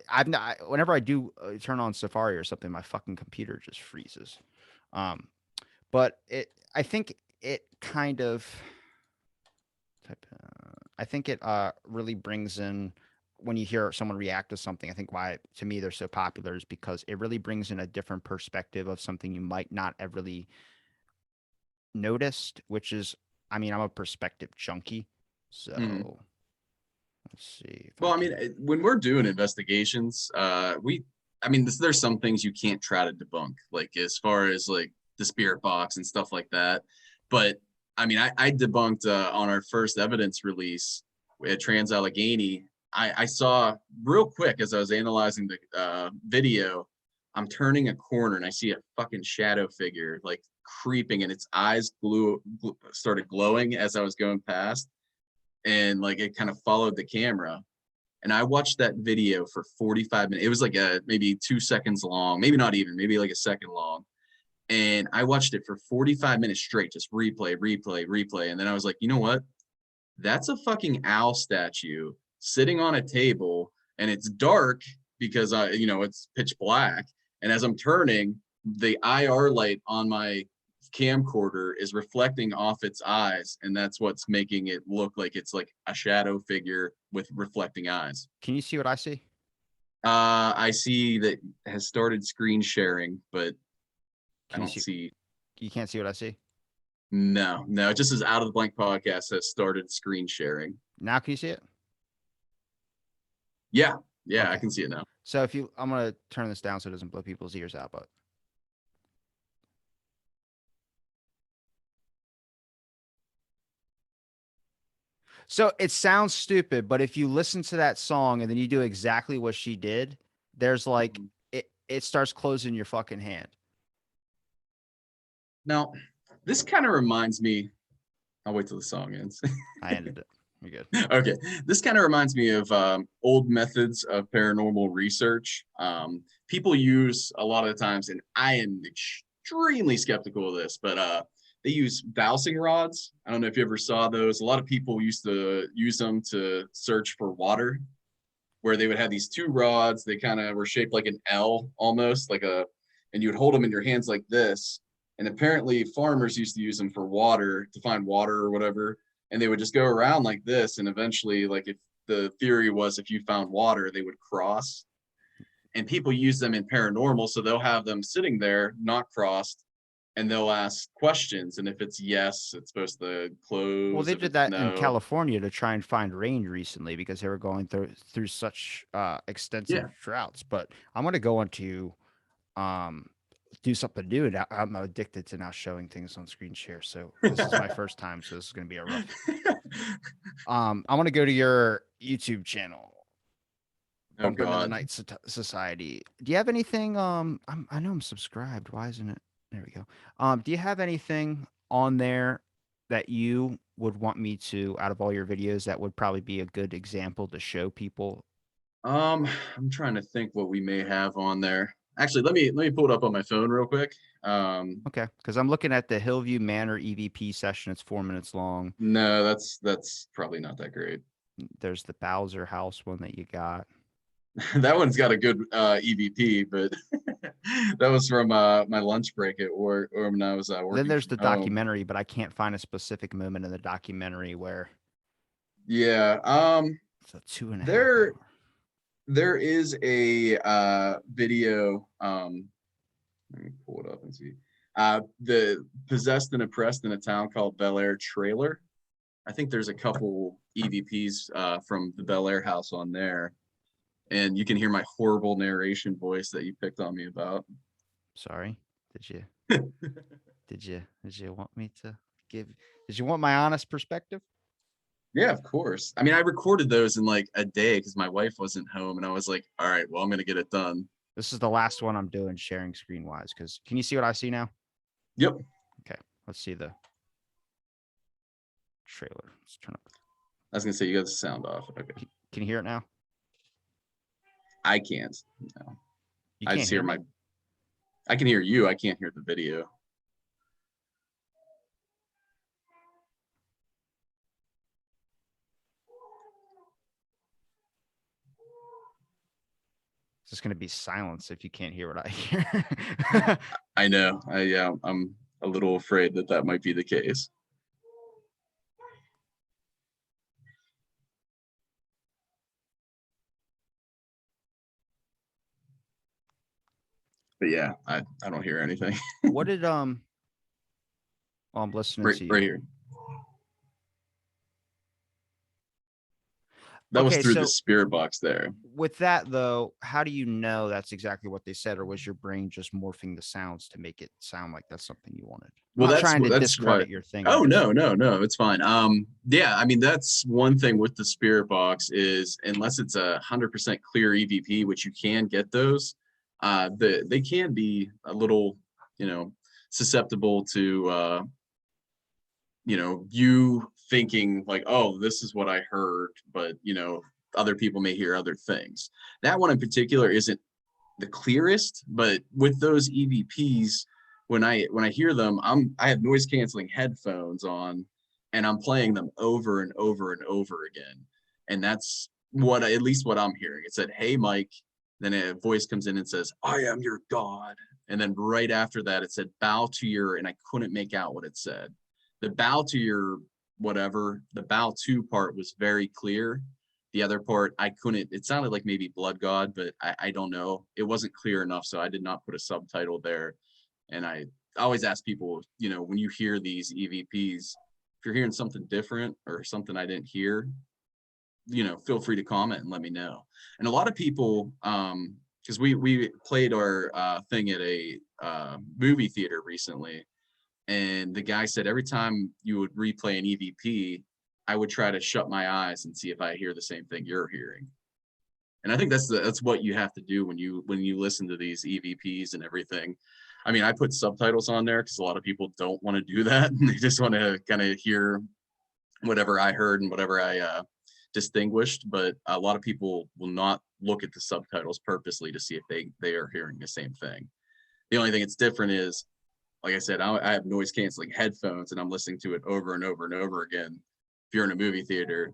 I've not. Whenever I do turn on Safari or something, my fucking computer just freezes. Um, but I think it kind of I think it really brings in, when you hear someone react to something, I think why to me they're so popular is because it really brings in a different perspective of something you might not have really noticed, which is, I mean, I'm a perspective junkie.
Mm-hmm.
So let's see if
Well,
I
I mean,
can.
when we're doing investigations, there's some things you can't try to debunk, like as far as like the spirit box and stuff like that. But I mean, I debunked on our first evidence release at Trans Allegheny. I saw real quick as I was analyzing the video, I'm turning a corner and I see a fucking shadow figure like creeping, and its eyes started glowing as I was going past, and like it kind of followed the camera. And I watched that video for 45 minutes. It was like maybe 2 seconds long, maybe not even, maybe like a second long. And I watched it for 45 minutes straight, just replay. And then I was like, you know what? That's a fucking owl statue sitting on a table, and it's dark because it's pitch black. And as I'm turning, the IR light on my camcorder is reflecting off its eyes, and that's what's making it look like it's like a shadow figure with reflecting eyes.
Can you see what I see?
I see that has started screen sharing, but I
Can you
don't
see?
see.
You can't see what I see?
No, it just says Out of the Blank Podcast has started screen sharing.
Now can you see it?
Yeah, I
Okay.
can see it now.
So if you, I'm gonna turn this down so it doesn't blow people's ears out, but so it sounds stupid, but if you listen to that song and then you do exactly what she did, there's like
Mhm.
it starts closing your fucking hand.
Now, this kind of reminds me. I'll wait till the song ends.
I ended it. You're good.
Okay, this kind of reminds me of old methods of paranormal research. People use a lot of the times, and I am extremely skeptical of this, but they use dowsing rods. I don't know if you ever saw those. A lot of people used to use them to search for water, where they would have these two rods. They kind of were shaped like an L almost, and you would hold them in your hands like this. And apparently farmers used to use them for water, to find water or whatever. And they would just go around like this. And eventually, like if the theory was if you found water, they would cross. And people use them in paranormal. So they'll have them sitting there, not crossed. and they'll ask questions, and if it's yes, it's supposed to
Well,
close.
they
If
did
it's
that in
no,
California to try and find rain recently because they were going through such extensive
yeah.
droughts. But I'm gonna go into um do something new. Now I'm addicted to now showing things on screen share. So this is my first time, so this is gonna be a rough. I want to go to your YouTube channel,
Oh
Bumper into the
God.
Night Society. Do you have anything? I know I'm subscribed. Why isn't it? There we go. Do you have anything on there that you would want me to, out of all your videos, that would probably be a good example to show people?
I'm trying to think what we may have on there. Actually, let me pull it up on my phone real quick.
Okay, because I'm looking at the Hillview Manor EVP session. It's 4 minutes long.
No, that's probably not that great.
There's the Bowser House one that you got.
That one's got a good EVP, but that was from my lunch break at work, or when I was
Then
working
there's
from
the
home.
documentary, but I can't find a specific moment in the documentary where
Yeah.
it's a 2.5
There
hour.
there is a video. Let me pull it up and see. The Possessed and Oppressed in a Town Called Bel Air trailer. I think there's a couple EVPs from the Bel Air house on there, and you can hear my horrible narration voice that you picked on me about.
Sorry. Did you did you want me to give did you want my honest perspective?
Yeah, of course. I mean, I recorded those in like a day because my wife wasn't home, and I was like, all right, well, I'm gonna get it done.
This is the last one I'm doing sharing screen wise because can you see what I see now?
Yep.
Okay, let's see the trailer. Let's turn up.
I was gonna say you got the sound off. Okay.
Can you hear it now?
I can't. No.
You
I
can't
just hear
hear
my
me?
I can hear you. I can't hear the video.
It's just gonna be silence if you can't hear what I hear.
I know. I'm a little afraid that that might be the case. But yeah, I don't hear anything.
What did well, I'm listening
Right
to
right
you.
here. That was
Okay,
through the
so
spirit box there.
with that though, how do you know that's exactly what they said, or was your brain just morphing the sounds to make it sound like that's something you wanted? I'm
Well,
not trying to
that's what.
discredit your thing. I'm
Oh
just
no, no, no, it's fine. Yeah, I mean that's one thing with the spirit box is unless it's 100% clear EVP, which you can get those, they can be a little, you know, susceptible to you thinking like, oh, this is what I heard, but other people may hear other things. That one in particular isn't the clearest, but with those EVPs, when I hear them, I have noise canceling headphones on, and I'm playing them over and over and over again, and that's at least what I'm hearing. It said, "Hey, Mike," then a voice comes in and says, "I am your God," and then right after that, it said, "Bow to your," and I couldn't make out what it said. The bow to your whatever, the bow to part was very clear. The other part, I couldn't, it sounded like maybe Blood God, but I don't know. It wasn't clear enough, so I did not put a subtitle there. And I always ask people, when you hear these EVPs, if you're hearing something different or something I didn't hear, feel free to comment and let me know. And a lot of people, because we played our thing at a movie theater recently, and the guy said every time you would replay an EVP, I would try to shut my eyes and see if I hear the same thing you're hearing. And I think that's what you have to do when you listen to these EVPs and everything. I mean, I put subtitles on there because a lot of people don't want to do that, and they just want to kind of hear whatever I heard and whatever I distinguished. But a lot of people will not look at the subtitles purposely to see if they are hearing the same thing. The only thing that's different is, like I said, I have noise canceling headphones and I'm listening to it over and over and over again. If you're in a movie theater,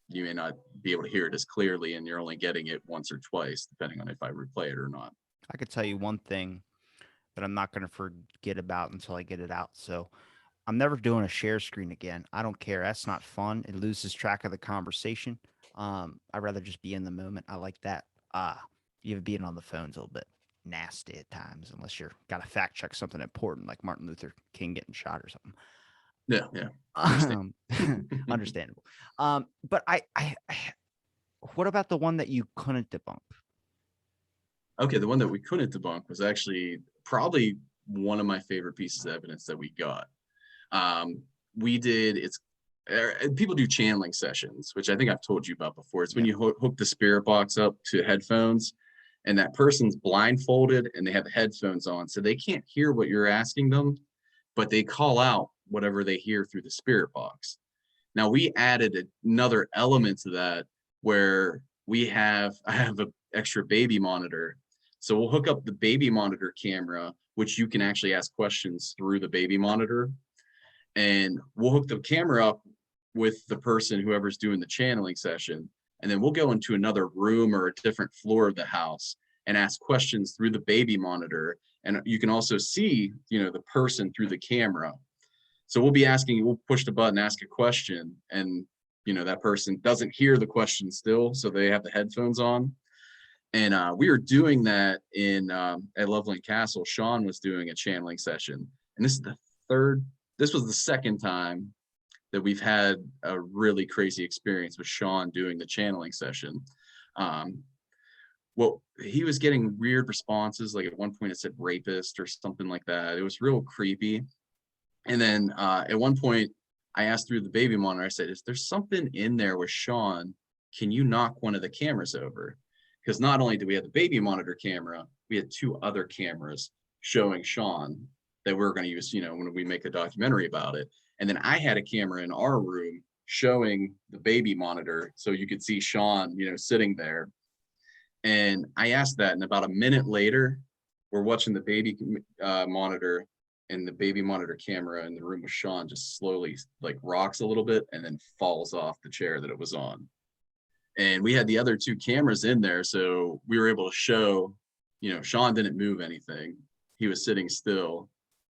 you may not be able to hear it as clearly, and you're only getting it once or twice, depending on if I replay it or not.
I could tell you one thing that I'm not going to forget about until I get it out. So I'm never doing a share screen again. I don't care. That's not fun. It loses track of the conversation. I'd rather just be in the moment. I like that. Even being on the phones a little bit. nasty at times, unless you're got to fact check something important like Martin Luther King getting shot or something.
Yeah, yeah, understand.
Um, understandable. But what about the one that you couldn't debunk?
Okay, the one that we couldn't debunk was actually probably one of my favorite pieces of evidence that we got. Um, we did it's People do channeling sessions, which I think I've told you about before. It's when
Yep.
you hook the spirit box up to headphones, and that person's blindfolded and they have headphones on, so they can't hear what you're asking them, but they call out whatever they hear through the spirit box. Now we added another element to that where I have an extra baby monitor. So we'll hook up the baby monitor camera, which you can actually ask questions through the baby monitor. And we'll hook the camera up with the person, whoever's doing the channeling session. And then we'll go into another room or a different floor of the house and ask questions through the baby monitor. And you can also see, the person through the camera. So we'll push the button, ask a question, and that person doesn't hear the question still, so they have the headphones on. And we were doing that in at Loveland Castle. Sean was doing a channeling session, and this was the second time that we've had a really crazy experience with Sean doing the channeling session. Um, well, he was getting weird responses. Like at one point, it said rapist or something like that. It was real creepy. And then at one point, I asked through the baby monitor, I said, "Is there something in there with Sean? Can you knock one of the cameras over?" Because not only do we have the baby monitor camera, we had two other cameras showing Sean that we are going to use, when we make a documentary about it. And then I had a camera in our room showing the baby monitor so you could see Sean, sitting there. And I asked that, and about a minute later, we're watching the baby monitor, and the baby monitor camera in the room with Sean just slowly like rocks a little bit and then falls off the chair that it was on. And we had the other two cameras in there, so we were able to show, Sean didn't move anything. He was sitting still.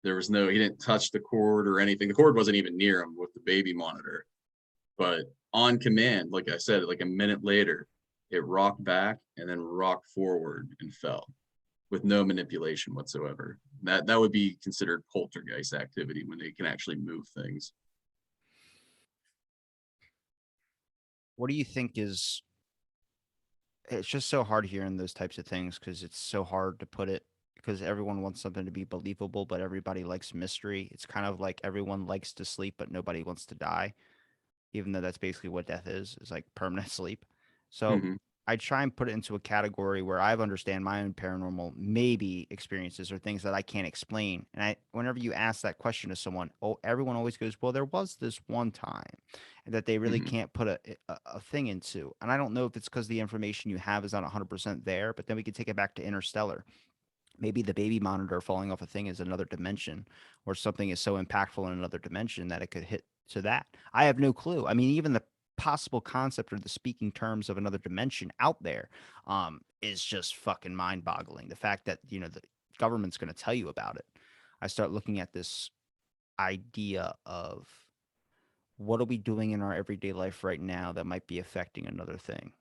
He didn't touch the cord or anything. The cord wasn't even near him with the baby monitor. But on command, like I said, like a minute later, it rocked back and then rocked forward and fell with no manipulation whatsoever. That would be considered poltergeist activity when they can actually move things.
What do you think is? It's just so hard hearing those types of things because it's so hard to put it because everyone wants something to be believable, but everybody likes mystery. It's kind of like everyone likes to sleep, but nobody wants to die, even though that's basically what death is like permanent sleep. So
Mm-hmm.
I try and put it into a category where I've understand my own paranormal maybe experiences or things that I can't explain. And whenever you ask that question to someone, oh, everyone always goes, well, there was this one time, and that they really
Mm-hmm.
can't put a thing into. And I don't know if it's because the information you have is not 100% there, but then we can take it back to Interstellar. Maybe the baby monitor falling off a thing is another dimension, or something is so impactful in another dimension that it could hit to that. I have no clue. I mean, even the possible concept or the speaking terms of another dimension out there is just fucking mind boggling. The fact that, the government's going to tell you about it. I start looking at this idea of what are we doing in our everyday life right now that might be affecting another thing?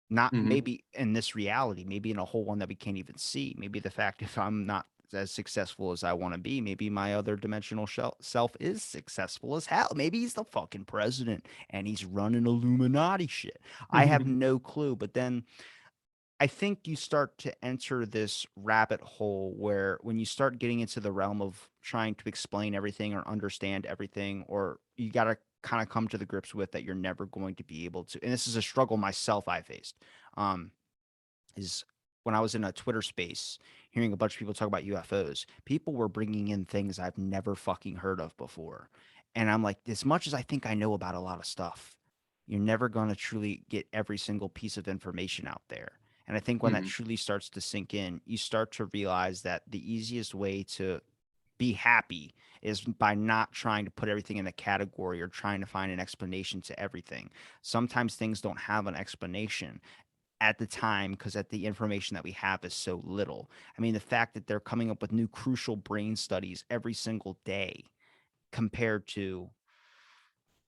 Not
Mm-hmm.
maybe in this reality, maybe in a whole one that we can't even see. Maybe the fact if I'm not as successful as I want to be, maybe my other dimensional self is successful as hell. Maybe he's the fucking president and he's running Illuminati shit. I have no clue. But then I think you start to enter this rabbit hole where when you start getting into the realm of trying to explain everything or understand everything, or you got to kind of come to the grips with that you're never going to be able to. And this is a struggle myself I faced. Um, is when I was in a Twitter space hearing a bunch of people talk about UFOs, people were bringing in things I've never fucking heard of before. And I'm like, as much as I think I know about a lot of stuff, you're never going to truly get every single piece of information out there. And I think when that
Mm-hmm.
truly starts to sink in, you start to realize that the easiest way to be happy is by not trying to put everything in a category or trying to find an explanation to everything. Sometimes things don't have an explanation at the time because that the information that we have is so little. I mean, the fact that they're coming up with new crucial brain studies every single day compared to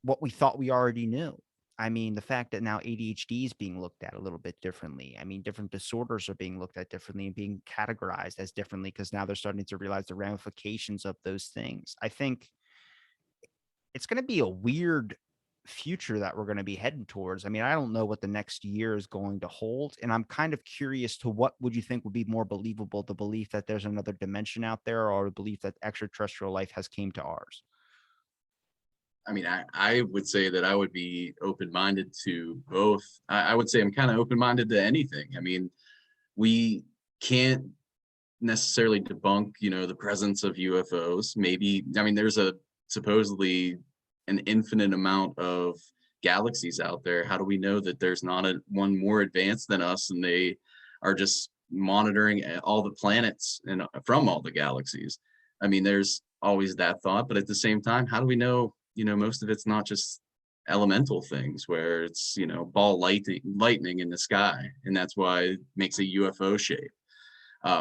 what we thought we already knew. I mean, the fact that now ADHD is being looked at a little bit differently. I mean, different disorders are being looked at differently and being categorized as differently because now they're starting to realize the ramifications of those things. I think it's going to be a weird future that we're going to be heading towards. I mean, I don't know what the next year is going to hold, and I'm kind of curious to what would you think would be more believable, the belief that there's another dimension out there or the belief that extraterrestrial life has came to ours?
I mean, I would say that I would be open-minded to both. I would say I'm kind of open-minded to anything. I mean, we can't necessarily debunk, the presence of UFOs. Maybe, I mean, there's a supposedly an infinite amount of galaxies out there. How do we know that there's not one more advanced than us and they are just monitoring all the planets and from all the galaxies? I mean, there's always that thought, but at the same time, how do we know, most of it's not just elemental things where it's, ball lightning in the sky, and that's why it makes a UFO shape.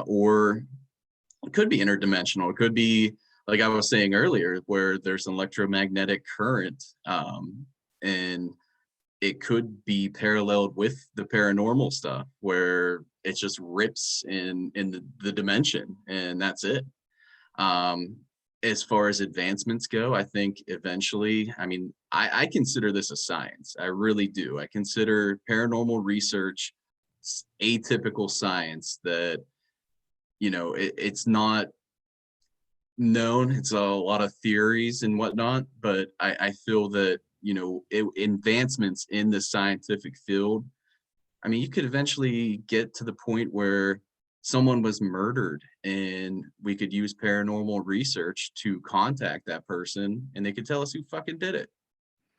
Or it could be interdimensional. It could be, like I was saying earlier, where there's an electromagnetic current, and it could be paralleled with the paranormal stuff, where it just rips in the dimension, and that's it. Um, as far as advancements go, I think eventually, I mean, I consider this a science. I really do. I consider paranormal research atypical science that, it's not known. It's a lot of theories and whatnot, but I feel that, advancements in the scientific field, I mean, you could eventually get to the point where someone was murdered and we could use paranormal research to contact that person and they could tell us who fucking did it.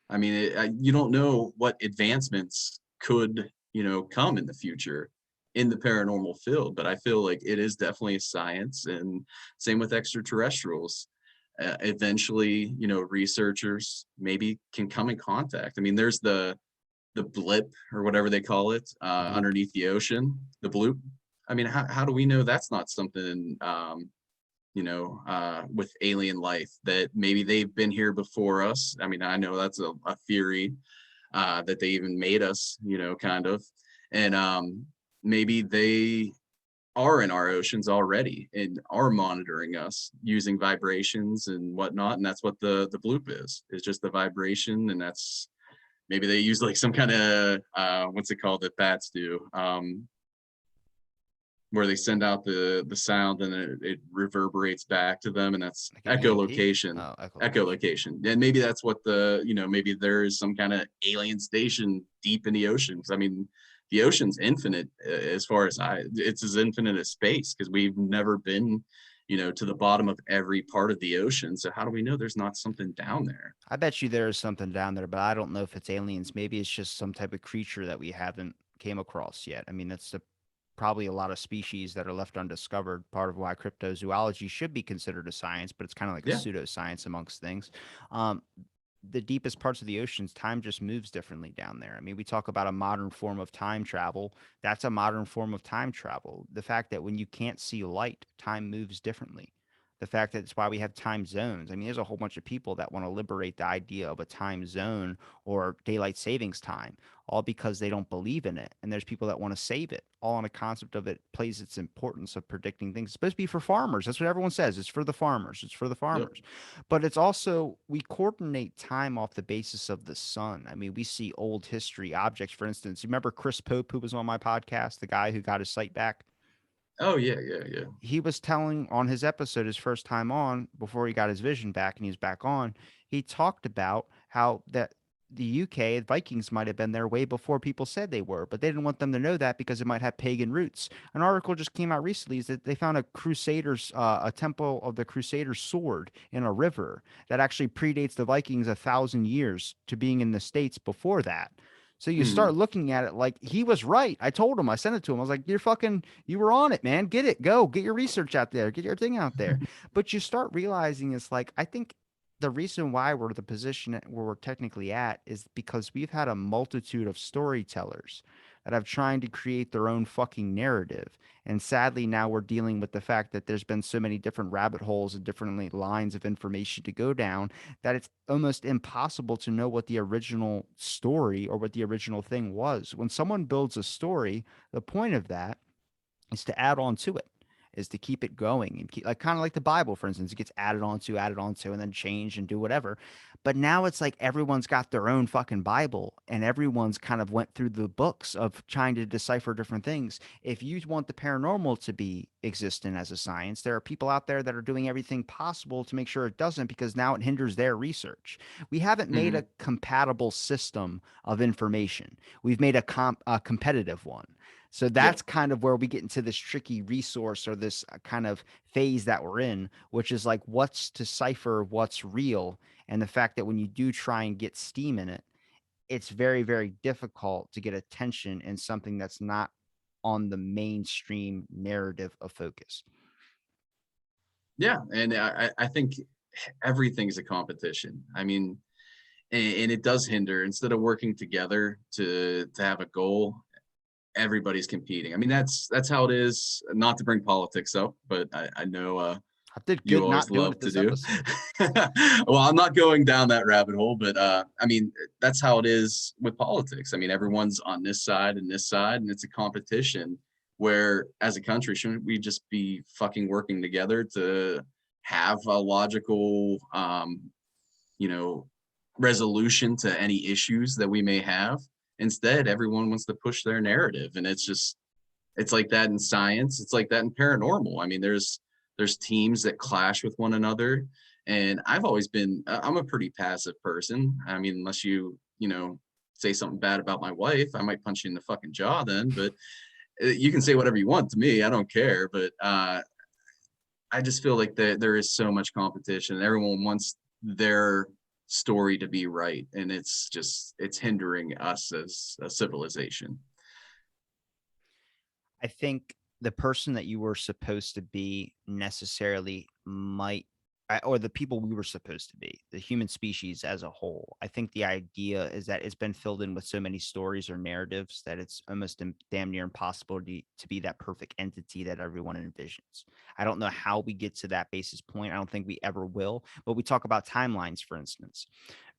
I mean, you don't know what advancements could, come in the future in the paranormal field, but I feel like it is definitely a science, and same with extraterrestrials. Eventually, researchers maybe can come in contact. I mean, there's the blip or whatever they call it,
The bloop.
underneath the ocean, the bloop. I mean, how do we know that's not something, with alien life, that maybe they've been here before us? I mean, I know that's a theory, that they even made us, kind of. And maybe they are in our oceans already and are monitoring us using vibrations and whatnot. And that's what the bloop is. It's just the vibration. And that's, maybe they use like some kind of, what's it called that bats do? Where they send out the sound and it reverberates back to them, and that's
Like an EMP?
echolocation.
Oh, echolocation.
Echolocation, and maybe that's what the, maybe there is some kind of alien station deep in the ocean, because I mean the ocean's infinite, as far as it's as infinite as space, because we've never been, to the bottom of every part of the ocean. So how do we know there's not something down there?
I bet you there is something down there, but I don't know if it's aliens. Maybe it's just some type of creature that we haven't came across yet. I mean, that's probably a lot of species that are left undiscovered. Part of why cryptozoology should be considered a science, but it's kind of like a
Yeah.
pseudoscience amongst things. Um, the deepest parts of the oceans, time just moves differently down there. I mean, we talk about a modern form of time travel. That's a modern form of time travel. The fact that when you can't see light, time moves differently. The fact that it's why we have time zones. I mean, there's a whole bunch of people that want to liberate the idea of a time zone or daylight savings time, all because they don't believe in it. And there's people that want to save it, all on a concept of it plays its importance of predicting things. It's supposed to be for farmers. That's what everyone says. It's for the farmers. It's for the
Yep.
farmers. But it's also, we coordinate time off the basis of the sun. I mean, we see old history objects. For instance, you remember Chris Pope, who was on my podcast, the guy who got his sight back?
Oh yeah, yeah, yeah.
He was telling on his episode, his first time on, before he got his vision back and he was back on, he talked about how that the UK Vikings might have been there way before people said they were, but they didn't want them to know that because it might have pagan roots. An article just came out recently is that they found a temple of the Crusaders' sword in a river that actually predates the Vikings 1,000 years to being in the States before that. So you
Hmm.
start looking at it like he was right. I told him, I sent it to him. I was like, you were on it, man. Get it, go, get your research out there, get your thing out there. But you start realizing it's like, I think the reason why we're the position where we're technically at is because we've had a multitude of storytellers that have trying to create their own fucking narrative. And sadly, now we're dealing with the fact that there's been so many different rabbit holes and different lines of information to go down that it's almost impossible to know what the original story or what the original thing was. When someone builds a story, the point of that is to add on to it, is to keep it going and keep, like, kind of like the Bible, for instance, it gets added on to, and then change and do whatever. But now it's like everyone's got their own fucking Bible, and everyone's kind of went through the books of trying to decipher different things. If you want the paranormal to be existent as a science, there are people out there that are doing everything possible to make sure it doesn't, because now it hinders their research. We haven't made
Hmm.
a compatible system of information. We've made a competitive one. So
Yeah.
that's kind of where we get into this tricky resource, or this kind of phase that we're in, which is like what's to cipher what's real. And the fact that when you do try and get steam in it, it's very, very difficult to get attention in something that's not on the mainstream narrative of focus.
Yeah. And I think everything's a competition. I mean, and it does hinder instead of working together to have a goal. Everybody's competing. I mean, that's how it is. Not to bring politics up, but I know
I did
you
good
always
not doing
love
it
to
this
do.
episode.
Well, I'm not going down that rabbit hole, but I mean, that's how it is with politics. I mean, everyone's on this side and this side, and it's a competition where, as a country, shouldn't we just be fucking working together to have a logical, you know, resolution to any issues that we may have? Instead, everyone wants to push their narrative, and it's like that in science. It's like that in paranormal. I mean, there's teams that clash with one another, and I've always been I'm a pretty passive person. I mean, unless you know say something bad about my wife, I might punch you in the fucking jaw then. But you can say whatever you want to me. I don't care. But I just feel like there is so much competition, and everyone wants their story to be right, and it's hindering us as a civilization.
I think the person that you were supposed to be necessarily might, or the people we were supposed to be, the human species as a whole. I think the idea is that it's been filled in with so many stories or narratives that it's almost damn near impossible to be that perfect entity that everyone envisions. I don't know how we get to that basis point. I don't think we ever will. But we talk about timelines, for instance.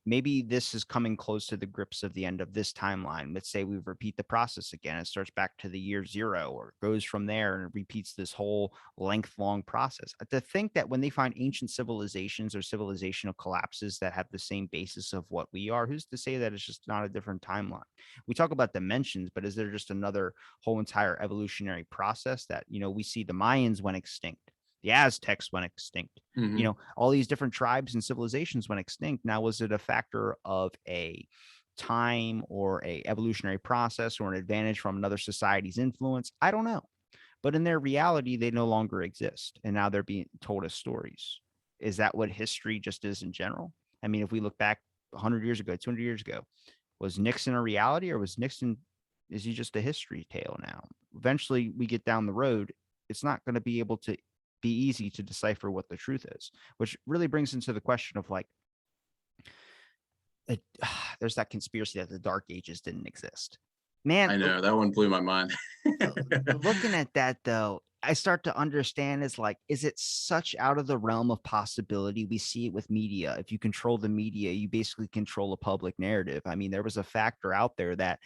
Maybe this is coming close to the grips of the end of this timeline. Let's say we repeat the process again. It starts back to the year zero, or goes from there and it repeats this whole length long process. To think that when they find ancient civilizations or civilizational collapses that have the same basis of what we are, who's to say that it's just not a different timeline? We talk about dimensions, but is there just another whole entire evolutionary process that, we see the Mayans went extinct, the Aztecs went extinct,
Hmm.
all these different tribes and civilizations went extinct. Now, was it a factor of a time or a evolutionary process or an advantage from another society's influence? I don't know. But in their reality, they no longer exist. And now they're being told as stories. Is that what history just is in general? I mean, if we look back 100 years ago, 200 years ago, was Nixon a reality, or was Nixon, is he just a history tale now? Eventually, we get down the road, it's not going to be able to be easy to decipher what the truth is, which really brings into the question of like, it, there's that conspiracy that the dark ages didn't exist. Man,
I know that one blew my mind.
looking at that though, I start to understand, is like, is it such out of the realm of possibility? We see it with media. If you control the media, you basically control a public narrative. I mean, there was a factor out there that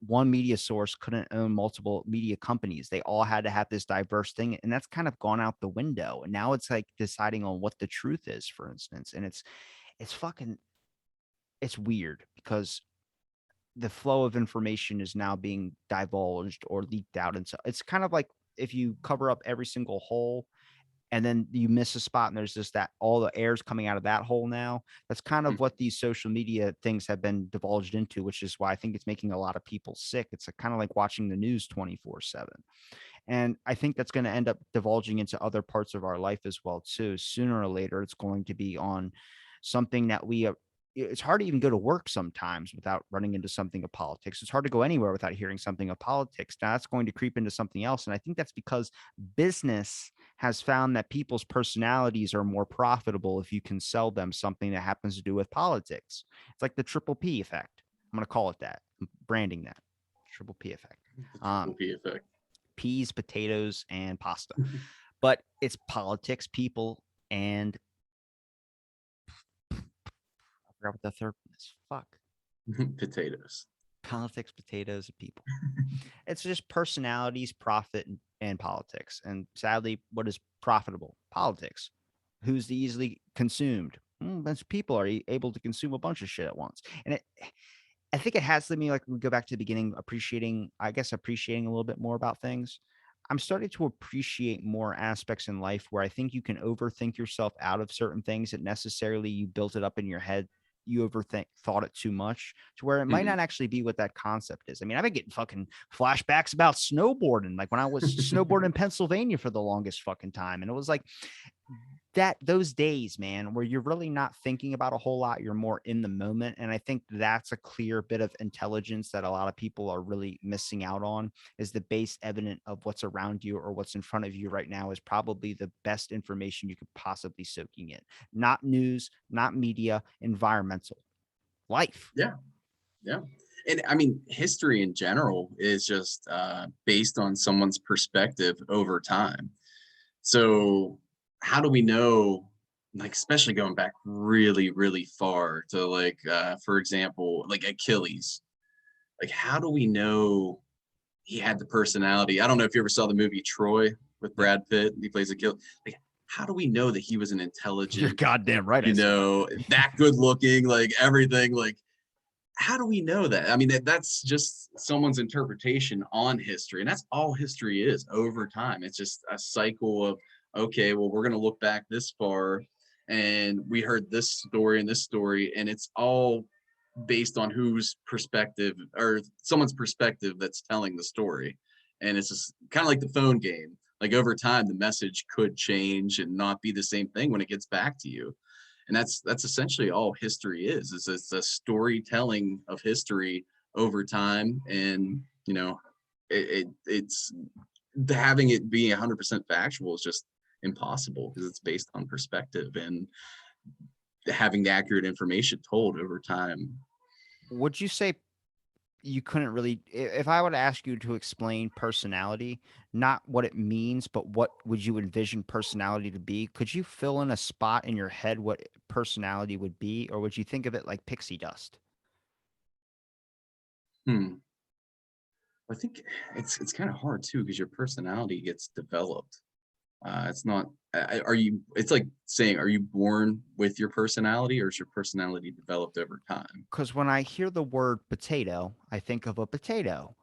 one media source couldn't own multiple media companies. They all had to have this diverse thing. And that's kind of gone out the window. And now it's like deciding on what the truth is, for instance. And it's fucking, it's weird because the flow of information is now being divulged or leaked out. And so it's kind of like if you cover up every single hole and then you miss a spot and there's just that all the air's coming out of that hole now. That's kind of what these social media things have been divulged into, which is why I think it's making a lot of people sick. It's kind of like watching the news 24/7. And I think that's going to end up divulging into other parts of our life as well, too. Sooner or later, it's going to be on something that it's hard to even go to work sometimes without running into something of politics. It's hard to go anywhere without hearing something of politics. Now that's going to creep into something else. And I think that's because business has found that people's personalities are more profitable if you can sell them something that happens to do with politics. It's like the triple P effect. I'm going to call it that. I'm branding that. triple P effect.
The triple P effect.
Peas, potatoes, and pasta. But it's politics, people, and I forgot what the third one is. Fuck.
Potatoes.
Politics, potatoes, and people. It's just personalities, profit, and politics. And sadly, what is profitable? Politics. Who's easily consumed? That's people are able to consume a bunch of shit at once. And I think it has to me, like we go back to the beginning, appreciating a little bit more about things. I'm starting to appreciate more aspects in life where I think you can overthink yourself out of certain things that necessarily you built it up in your head. You thought it too much to where it might
Mhm.
not actually be what that concept is. I mean, I've been getting fucking flashbacks about snowboarding, like when I was snowboarding in Pennsylvania for the longest fucking time. And it was like, those days, man, where you're really not thinking about a whole lot, you're more in the moment. And I think that's a clear bit of intelligence that a lot of people are really missing out on, is the base evidence of what's around you or what's in front of you right now is probably the best information you could possibly soaking in. Not news, not media, environmental, life.
Yeah. Yeah. And I mean, history in general is just based on someone's perspective over time. So, how do we know, like, especially going back really, really far to, like, for example, like Achilles? Like, how do we know he had the personality? I don't know if you ever saw the movie Troy with
Yeah.
Brad Pitt. He plays Achilles. Like, how do we know that he was an
You're
intelligent,
goddamn right. I saw that.
that good looking, like everything? Like, how do we know that? I mean, that's just someone's interpretation on history, and that's all history is over time. It's just a cycle of, okay, well, we're going to look back this far, and we heard this story and this story, and it's all based on whose perspective or someone's perspective that's telling the story. And it's just kind of like the phone game. Like over time, the message could change and not be the same thing when it gets back to you. And that's essentially all history is it's a storytelling of history over time. And it's having it be 100% factual is just impossible because it's based on perspective and having the accurate information told over time.
Would you say you couldn't really, if I were to ask you to explain personality, not what it means, but what would you envision personality to be? Could you fill in a spot in your head what personality would be, or would you think of it like pixie dust?
Hmm. I think it's kind of hard too because your personality gets developed. It's not. Are you? It's like saying, are you born with your personality, or is your personality developed over time?
Because when I hear the word potato, I think of a potato.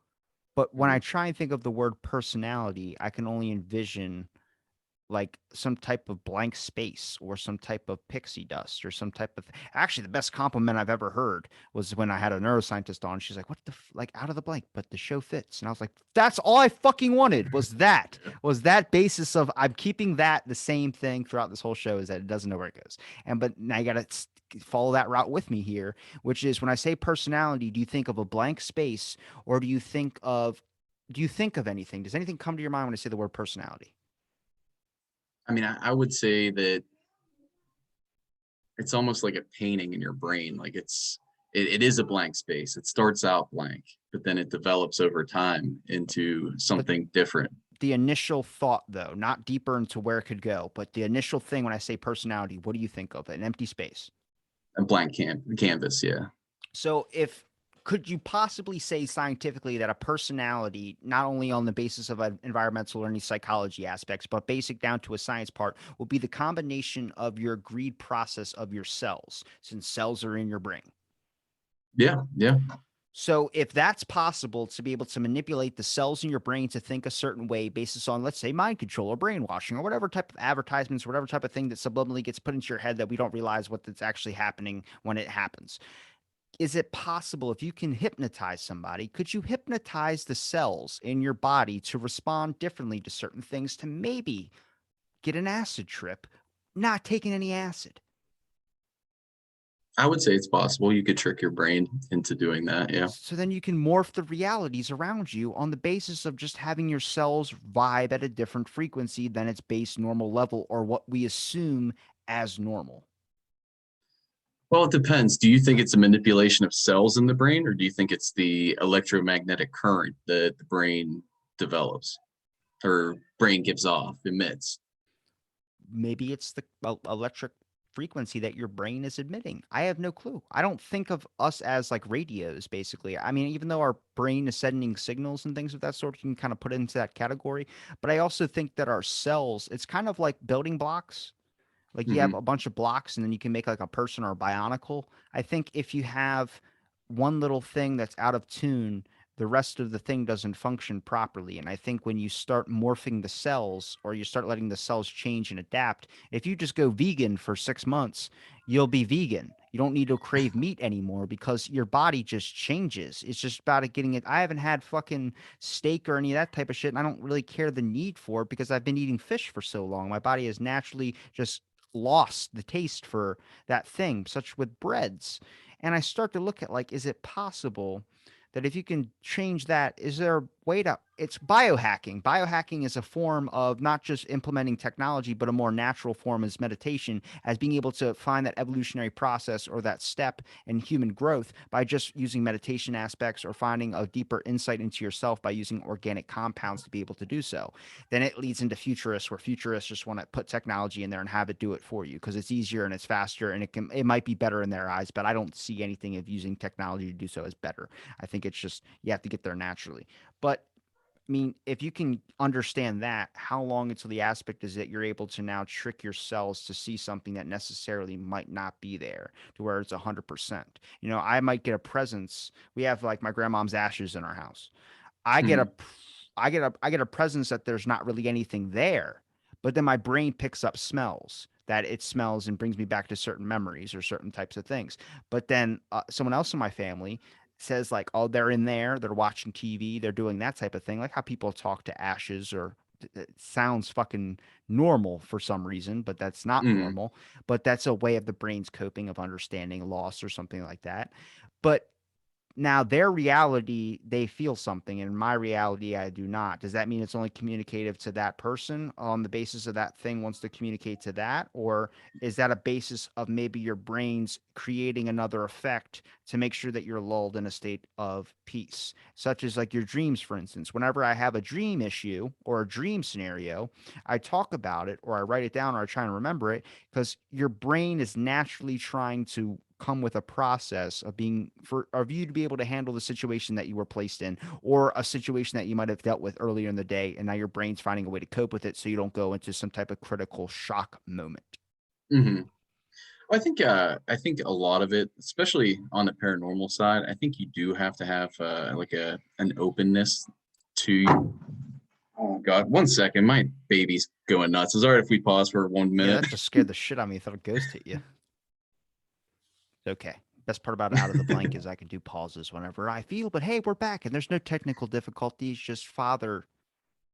But when I
Mhm.
try and think of the word personality, I can only envision like some type of blank space or some type of pixie dust or some type of actually the best compliment I've ever heard was when I had a neuroscientist on. She's like, what the like out of the blank, but the show fits. And I was like, that's all I fucking wanted
Yeah.
was that basis of I'm keeping that the same thing throughout this whole show is that it doesn't know where it goes. And but now you gotta follow that route with me here, which is when I say personality, do you think of a blank space or do you think of anything? Does anything come to your mind when I say the word personality?
I mean, I would say that it's almost like a painting in your brain. Like it is a blank space. It starts out blank, but then it develops over time into
But
something different.
the initial thought, though, not deeper into where it could go, but the initial thing when I say personality, what do you think of? An empty space.
A blank canvas. Yeah.
So, if could you possibly say scientifically that a personality, not only on the basis of environmental or any psychology aspects, but basic down to a science part, will be the combination of your agreed process of your cells, since cells are in your brain?
Yeah. Yeah.
So if that's possible to be able to manipulate the cells in your brain to think a certain way basis on, let's say, mind control or brainwashing or whatever type of advertisements or whatever type of thing that subliminally gets put into your head that we don't realize what that's actually happening when it happens. Is it possible if you can hypnotize somebody, could you hypnotize the cells in your body to respond differently to certain things to maybe get an acid trip, not taking any acid?
I would say it's possible. You could trick your brain into doing that. Yeah.
So then you can morph the realities around you on the basis of just having your cells vibe at a different frequency than its base normal level or what we assume as normal.
Well, it depends. Do you think it's a manipulation of cells in the brain, or do you think it's the electromagnetic current that the brain develops or brain gives off, emits?
Maybe it's the electric frequency that your brain is emitting. I have no clue. I don't think of us as like radios, basically. I mean, even though our brain is sending signals and things of that sort, you can kind of put it into that category. But I also think that our cells, it's kind of like building blocks. Like you have
Hmm.
a bunch of blocks and then you can make like a person or a bionicle. I think if you have one little thing that's out of tune, the rest of the thing doesn't function properly. And I think when you start morphing the cells or you start letting the cells change and adapt, if you just go vegan for 6 months, you'll be vegan. You don't need to crave meat anymore because your body just changes. It's just about it getting it. I haven't had fucking steak or any of that type of shit, and I don't really care the need for it because I've been eating fish for so long. My body has naturally just lost the taste for that thing, such with breads. And I start to look at like, is it possible that if you can change that, is there a way to, it's biohacking. Biohacking is a form of not just implementing technology, but a more natural form is meditation, as being able to find that evolutionary process or that step in human growth by just using meditation aspects or finding a deeper insight into yourself by using organic compounds to be able to do so. Then it leads into futurists, where futurists just want to put technology in there and have it do it for you because it's easier and it's faster and it might be better in their eyes, but I don't see anything of using technology to do so as better. I think it's just you have to get there naturally. But I mean, if you can understand that, how long until the aspect is that you're able to now trick your cells to see something that necessarily might not be there to where it's 100%. You know, I might get a presence. We have like my grandmom's ashes in our house. I get a
Hmm.
I get a presence that there's not really anything there, but then my brain picks up smells that it smells and brings me back to certain memories or certain types of things. But then someone else in my family says like, oh, they're in there, they're watching TV, they're doing that type of thing, like how people talk to ashes or it sounds fucking normal for some reason, but that's not
Hmm.
normal. But that's a way of the brain's coping of understanding loss or something like that. But now their reality, they feel something, and in my reality, I do not. Does that mean it's only communicative to that person on the basis of that thing wants to communicate to that? Or is that a basis of maybe your brain's creating another effect to make sure that you're lulled in a state of peace? Such as like your dreams, for instance. Whenever I have a dream issue or a dream scenario, I talk about it or I write it down or I try and remember it because your brain is naturally trying to come with a process of being for of you to be able to handle the situation that you were placed in or a situation that you might have dealt with earlier in the day and now your brain's finding a way to cope with it so you don't go into some type of critical shock moment.
Hmm. I think a lot of it, especially on the paranormal side, I think you do have to have like a an openness to. Oh God, one second, my baby's going nuts. Is it all right if we pause for one
Yeah,
minute?
that just scared the shit out of me. I thought a ghost hit you. Okay. Best part about Out of the Blank is I can do pauses whenever I feel, but hey, we're back and there's no technical difficulties, just father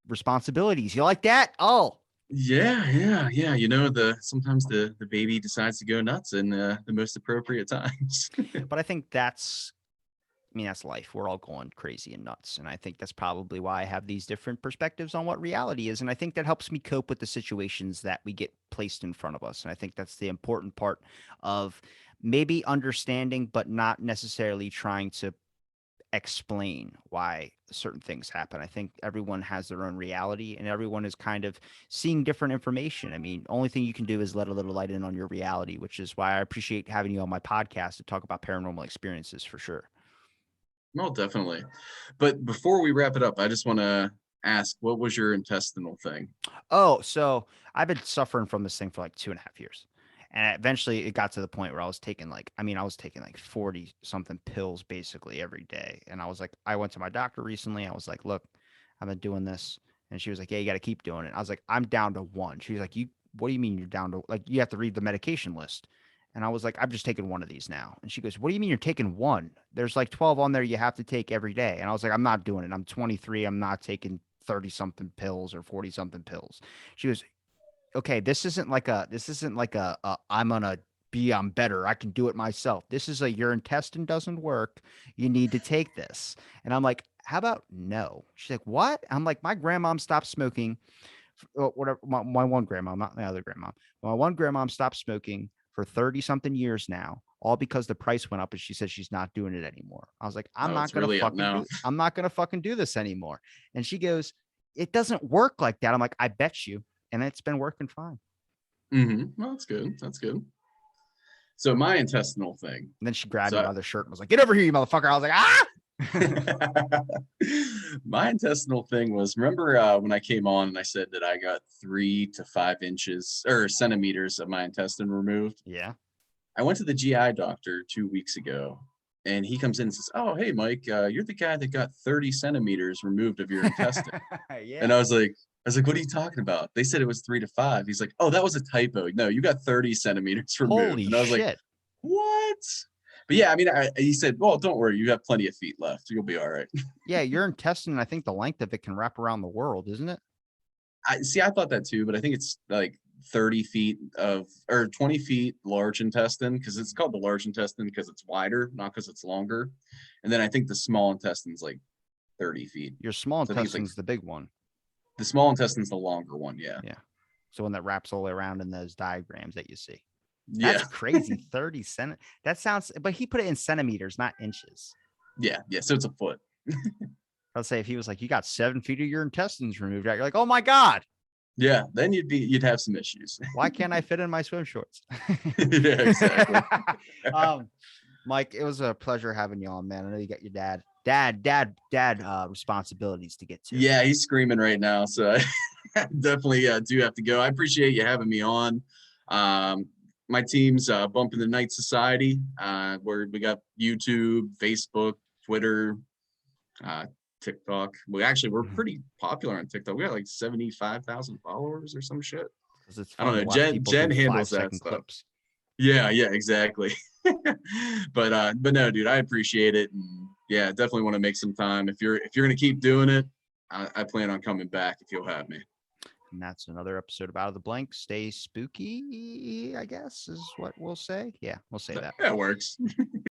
responsibilities. You like that? Oh,
Yeah, yeah, yeah. You know, the sometimes the baby decides to go nuts in the most appropriate times.
but I think that's I mean, that's life. We're all going crazy and nuts. And I think that's probably why I have these different perspectives on what reality is. And I think that helps me cope with the situations that we get placed in front of us. And I think that's the important part of maybe understanding, but not necessarily trying to explain why certain things happen. I think everyone has their own reality and everyone is kind of seeing different information. I mean, only thing you can do is let a little light in on your reality, which is why I appreciate having you on my podcast to talk about paranormal experiences for sure.
No, definitely. But before we wrap it up, I just want to ask, what was your intestinal thing?
Oh, so I've been suffering from this thing for like 2.5 years. And eventually it got to the point where I was taking like, I mean, I was taking like 40 something pills basically every day. And I was like, I went to my doctor recently. I was like, look, I've been doing this. And she was like, yeah, you got to keep doing it. I was like, I'm down to one. She was like, what do you mean you're down to, like, you have to read the medication list. And I was like, I've just taken one of these now. And she goes, what do you mean you're taking one? There's like 12 on there you have to take every day. And I was like, I'm not doing it. I'm 23. I'm not taking 30 something pills or 40 something pills. She goes, okay, this isn't like a I'm gonna be I'm better. I can do it myself. This is a your intestine doesn't work. You need to take this. And I'm like, how about no? She's like, what? I'm like, my grandmom stopped smoking. Whatever. My one grandma, not my other grandma. My one grandma stopped smoking for 30 something years now, all because the price went up and she says she's not doing it anymore. I was like,
Oh, it's really up now.
I'm not gonna fucking do this anymore. And she goes, it doesn't work like that. I'm like, I bet you. And it's been working fine.
Well, that's good. That's good. So my intestinal thing.
And then she grabbed me
So
by the shirt and was like, get over here, you motherfucker. I was like, ah.
my intestinal thing was, remember when I came on and I said that I got 3 to 5 inches or centimeters of my intestine removed?
Yeah.
I went to the GI doctor 2 weeks ago, and he comes in and says, "Oh, hey, Mike, you're the guy that got 30 centimeters removed of your intestine."
Yeah.
And I was like, "What are you talking about?" They said it was 3 to 5. He's like, "Oh, that was a typo. No, you got 30 centimeters removed."
Holy
And I was like,
shit.
"What?" But yeah, I mean, he said, "Well, don't worry, you have plenty of feet left. You'll be all right."
Yeah, your intestine, I think the length of it can wrap around the world, isn't it?
I thought that too, but I think it's like 30 feet of or 20 feet large intestine, because it's called the large intestine because it's wider, not because it's longer. And then I think the small intestine's like 30 feet.
Your small
So I think it's like
intestine's the big one.
the small intestine's the longer one. Yeah.
Yeah. So one that wraps all the way around in those diagrams that you see.
Yeah.
That's crazy. 30 cent. That sounds, but he put it in centimeters, not inches.
Yeah. Yeah. So it's a foot.
I'll say if he was like, you got 7 feet of your intestines removed, you're like, oh my God,
Yeah. Then you'd have some issues.
why can't I fit in my swim shorts?
Yeah, exactly.
Mike, it was a pleasure having you on, man. I know you got your dad responsibilities to get to.
Yeah, he's screaming right now. So I definitely do have to go. I appreciate you having me on. My team's Bumping the Night Society, where we got YouTube, Facebook, Twitter, TikTok. We're pretty popular on TikTok. We got like 75,000 followers or some shit.
It's
I don't
fun to
know.
watch people
Jen
do
handles that
5-second
stuff.
clips.
Yeah, exactly. But no, dude, I appreciate it. And yeah, definitely want to make some time. If you're gonna keep doing it, I plan on coming back if you'll have me.
And that's another episode of Out of the Blank. Stay spooky, I guess, is what we'll say. Yeah, we'll say that.
That works.